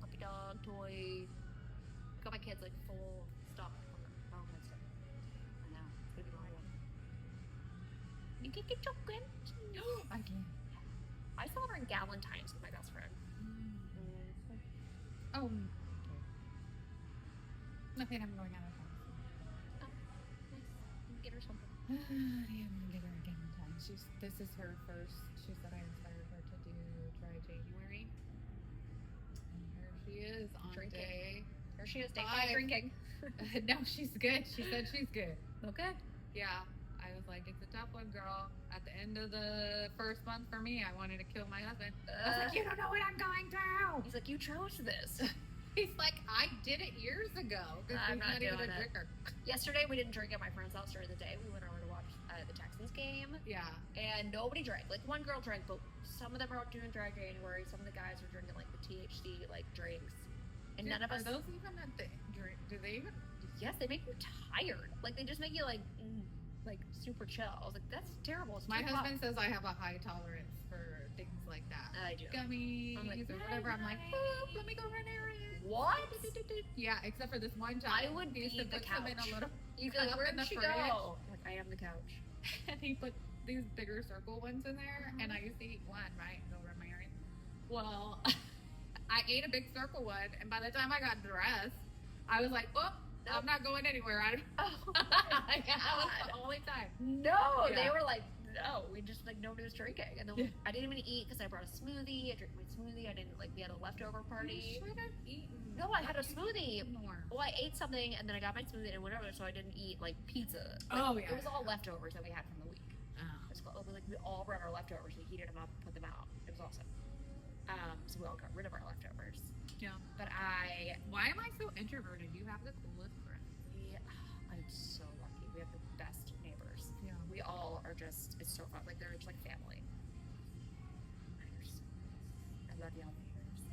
S2: puppy dog toy. I got my kids like full stuff for Valentine's stuff. I know it's gonna be wild. You can get chocolate.
S1: I can.
S2: I celebrate Galentine's with my best friend.
S1: Oh. Okay. Nothing, I'm going out of town.
S2: Oh, nice. Get her something.
S1: Yeah, I'm gonna get her again in time. This is her first. She said I inspired her to do dry January. And here she is on
S2: Drinking.
S1: day.
S2: Here she is, day
S1: 5.
S2: 5 drinking.
S1: No, she's good. She said she's good.
S2: Okay.
S1: Yeah. I was like, it's a tough one, girl. At the end of the first month for me, I wanted to kill my husband. I was like, you don't know what I'm going through.
S2: He's like, you chose this.
S1: He's like, I did it years ago. Because
S2: I'm
S1: he's
S2: not
S1: not even
S2: doing
S1: a
S2: it.
S1: drinker.
S2: Yesterday, we didn't drink at my friend's house during the day. We went over to watch the Texans game,
S1: Yeah.
S2: and nobody drank. Like, one girl drank, but some of them are out doing dry January. Some of the guys are drinking, like, the THC, like, drinks. And none of us...
S1: Are those even a thing? Do they even?
S2: Yes, they make you tired. Like, they just make you, like super chill. I was like, that's terrible. It's
S1: My
S2: 2 o'clock.
S1: husband says I have a high tolerance for things like that.
S2: I do.
S1: Gummies
S2: I'm like,
S1: or whatever. I'm like,
S2: "Nice."
S1: let me go run errands.
S2: What?
S1: Yeah, except for this one time.
S2: I would
S1: he used
S2: be
S1: to
S2: the
S1: put some in
S2: couch.
S1: a little,
S2: You'd be like,
S1: up
S2: where
S1: in the
S2: did she
S1: fridge.
S2: go? Like, I am the couch.
S1: and he put these bigger circle ones in there, and I used to eat one, right, and go run my errands. Well, I ate a big circle one, and by the time I got dressed, I was like, oh,
S2: Nope.
S1: I'm not going anywhere.
S2: Oh,
S1: That was the only time.
S2: No,
S1: Yeah.
S2: they were like, no, we just like nobody was drinking, and then
S1: Yeah.
S2: I didn't even eat because I brought a smoothie. I drank my smoothie. I didn't we had a leftover party.
S1: You should have eaten.
S2: No, I had a smoothie.
S1: More.
S2: Well, I ate something and then I got my smoothie and whatever, so I didn't eat like pizza.
S1: Oh, yeah.
S2: It was all leftovers that we had from the week.
S1: Oh.
S2: It was we all brought our leftovers. We heated them up, put them out. It was awesome. So we all got rid of our leftovers.
S1: Yeah.
S2: But
S1: Why am I so introverted? You have the coolest friends.
S2: I'm so lucky. We have the best neighbors.
S1: Yeah.
S2: We all are just, it's so fun. Like, they're just like family. I love y'all neighbors.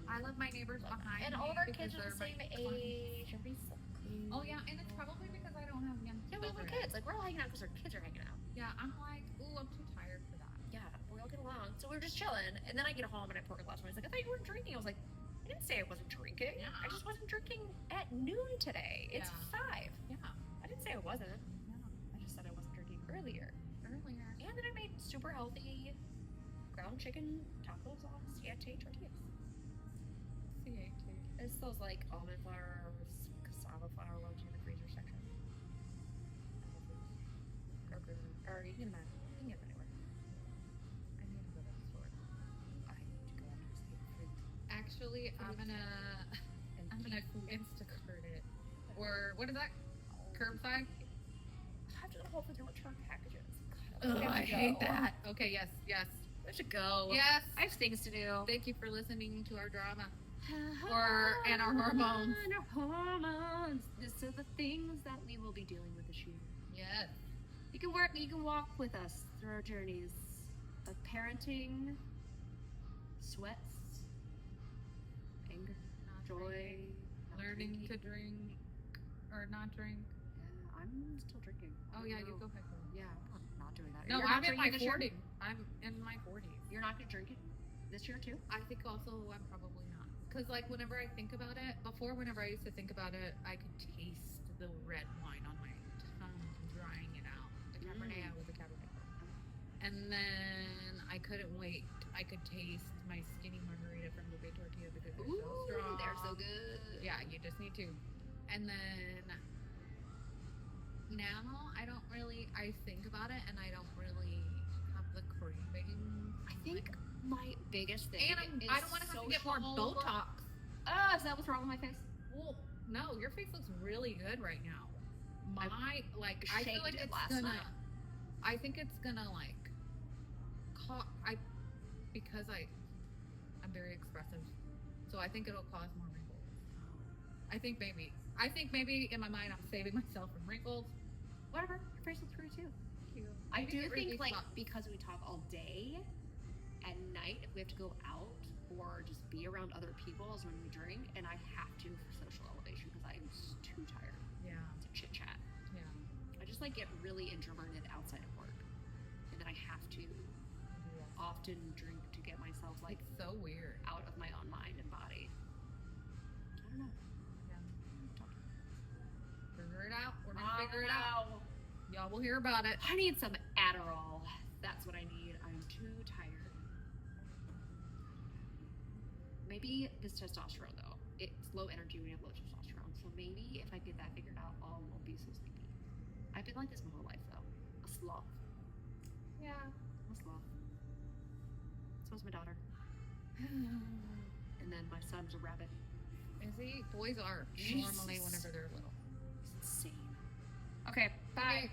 S1: I love my neighbors behind
S2: and
S1: me.
S2: all of our
S1: because
S2: kids are the
S1: they're
S2: same
S1: my
S2: age. Everybody's so cute.
S1: Oh, yeah, and it's probably because I don't have young
S2: Yeah, we have
S1: children.
S2: kids. Like, we're all hanging out because our kids are hanging out.
S1: Yeah, I'm like, ooh, I'm too tired for that.
S2: Yeah, we all get along. So we were just chilling. And then I get home and I pour a glass of wine. He's like, I thought you weren't drinking. I was like, I didn't say I wasn't drinking.
S1: Yeah.
S2: I just wasn't drinking at noon today. It's
S1: Yeah.
S2: 5.
S1: Yeah.
S2: I didn't say I wasn't.
S1: Yeah.
S2: I just said I wasn't drinking earlier. And then I made super healthy ground chicken tacos on siete tortillas. It's those like almond flour, cassava flour ones in the freezer section. Or you can get them anywhere.
S1: I need to go to the store.
S2: I need to go after this food.
S1: Actually, I'm gonna Instacart it. Or what is that? Curbside?
S2: I have to go home for the return packages.
S1: Oh, I hate that. Okay, yes.
S2: We have to go.
S1: Yes.
S2: I have things to do.
S1: Thank you for listening to our drama. And our hormones.
S2: And our hormones. These are the things that we will be dealing with this year.
S1: Yes.
S2: You can walk with us through our journeys of parenting, sweats, anger, joy,
S1: Learning to drink or not drink.
S2: Yeah, I'm still drinking.
S1: Oh yeah, you go back home.
S2: Yeah, I'm not doing that.
S1: No,
S2: You're
S1: I'm
S2: not
S1: in my
S2: drinking this year?
S1: 40s. I'm in my 40s.
S2: You're not gonna drink it this year too?
S1: I think also I'm probably not. Because like whenever I think about it, whenever I used to think about it, I could taste the red wine on my tongue drying it out. The Cabernet, I was a Cabernet. And then I couldn't wait. I could taste my skinny margarita from the Big Tortilla because they're so strong.
S2: They're so good.
S1: Yeah, you just need to. And then now I think about it and I don't really have the craving.
S2: I think my biggest thing
S1: And I don't want to have to get more Botox.
S2: Oh, is that what's wrong with my face?
S1: Well, no, your face looks really good right now. I feel like it's
S2: last
S1: gonna.
S2: night.
S1: I think it's gonna because I'm very expressive, so I think it'll cause more wrinkles. I think maybe in my mind I'm saving myself from wrinkles.
S2: Whatever. Your face looks pretty too.
S1: Cute.
S2: I do
S1: Maybe
S2: think
S1: really
S2: because we talk all day, at night if we have to go out or just be around other people is when we drink, and I have to for social elevation because I'm too tired
S1: Yeah.
S2: to chit chat.
S1: Yeah.
S2: I just get really introverted outside of work, and then I have to often drink to get myself
S1: It's so weird.
S2: out of my own mind and body. I don't know.
S1: Figure it out. We're gonna figure it out. Y'all will hear about it.
S2: I need some Adderall. That's what I need. I'm too tired. Maybe this testosterone though. It's low energy when you have low testosterone. So maybe if I get that figured out, I won't be so sleepy. I've been like this my whole life though. A sloth.
S1: Yeah.
S2: A sloth. So is my daughter. And then my son's a rabbit.
S1: Is he? Boys are
S2: Jesus.
S1: normally whenever they're little.
S2: It's insane. Okay, bye.
S1: Okay.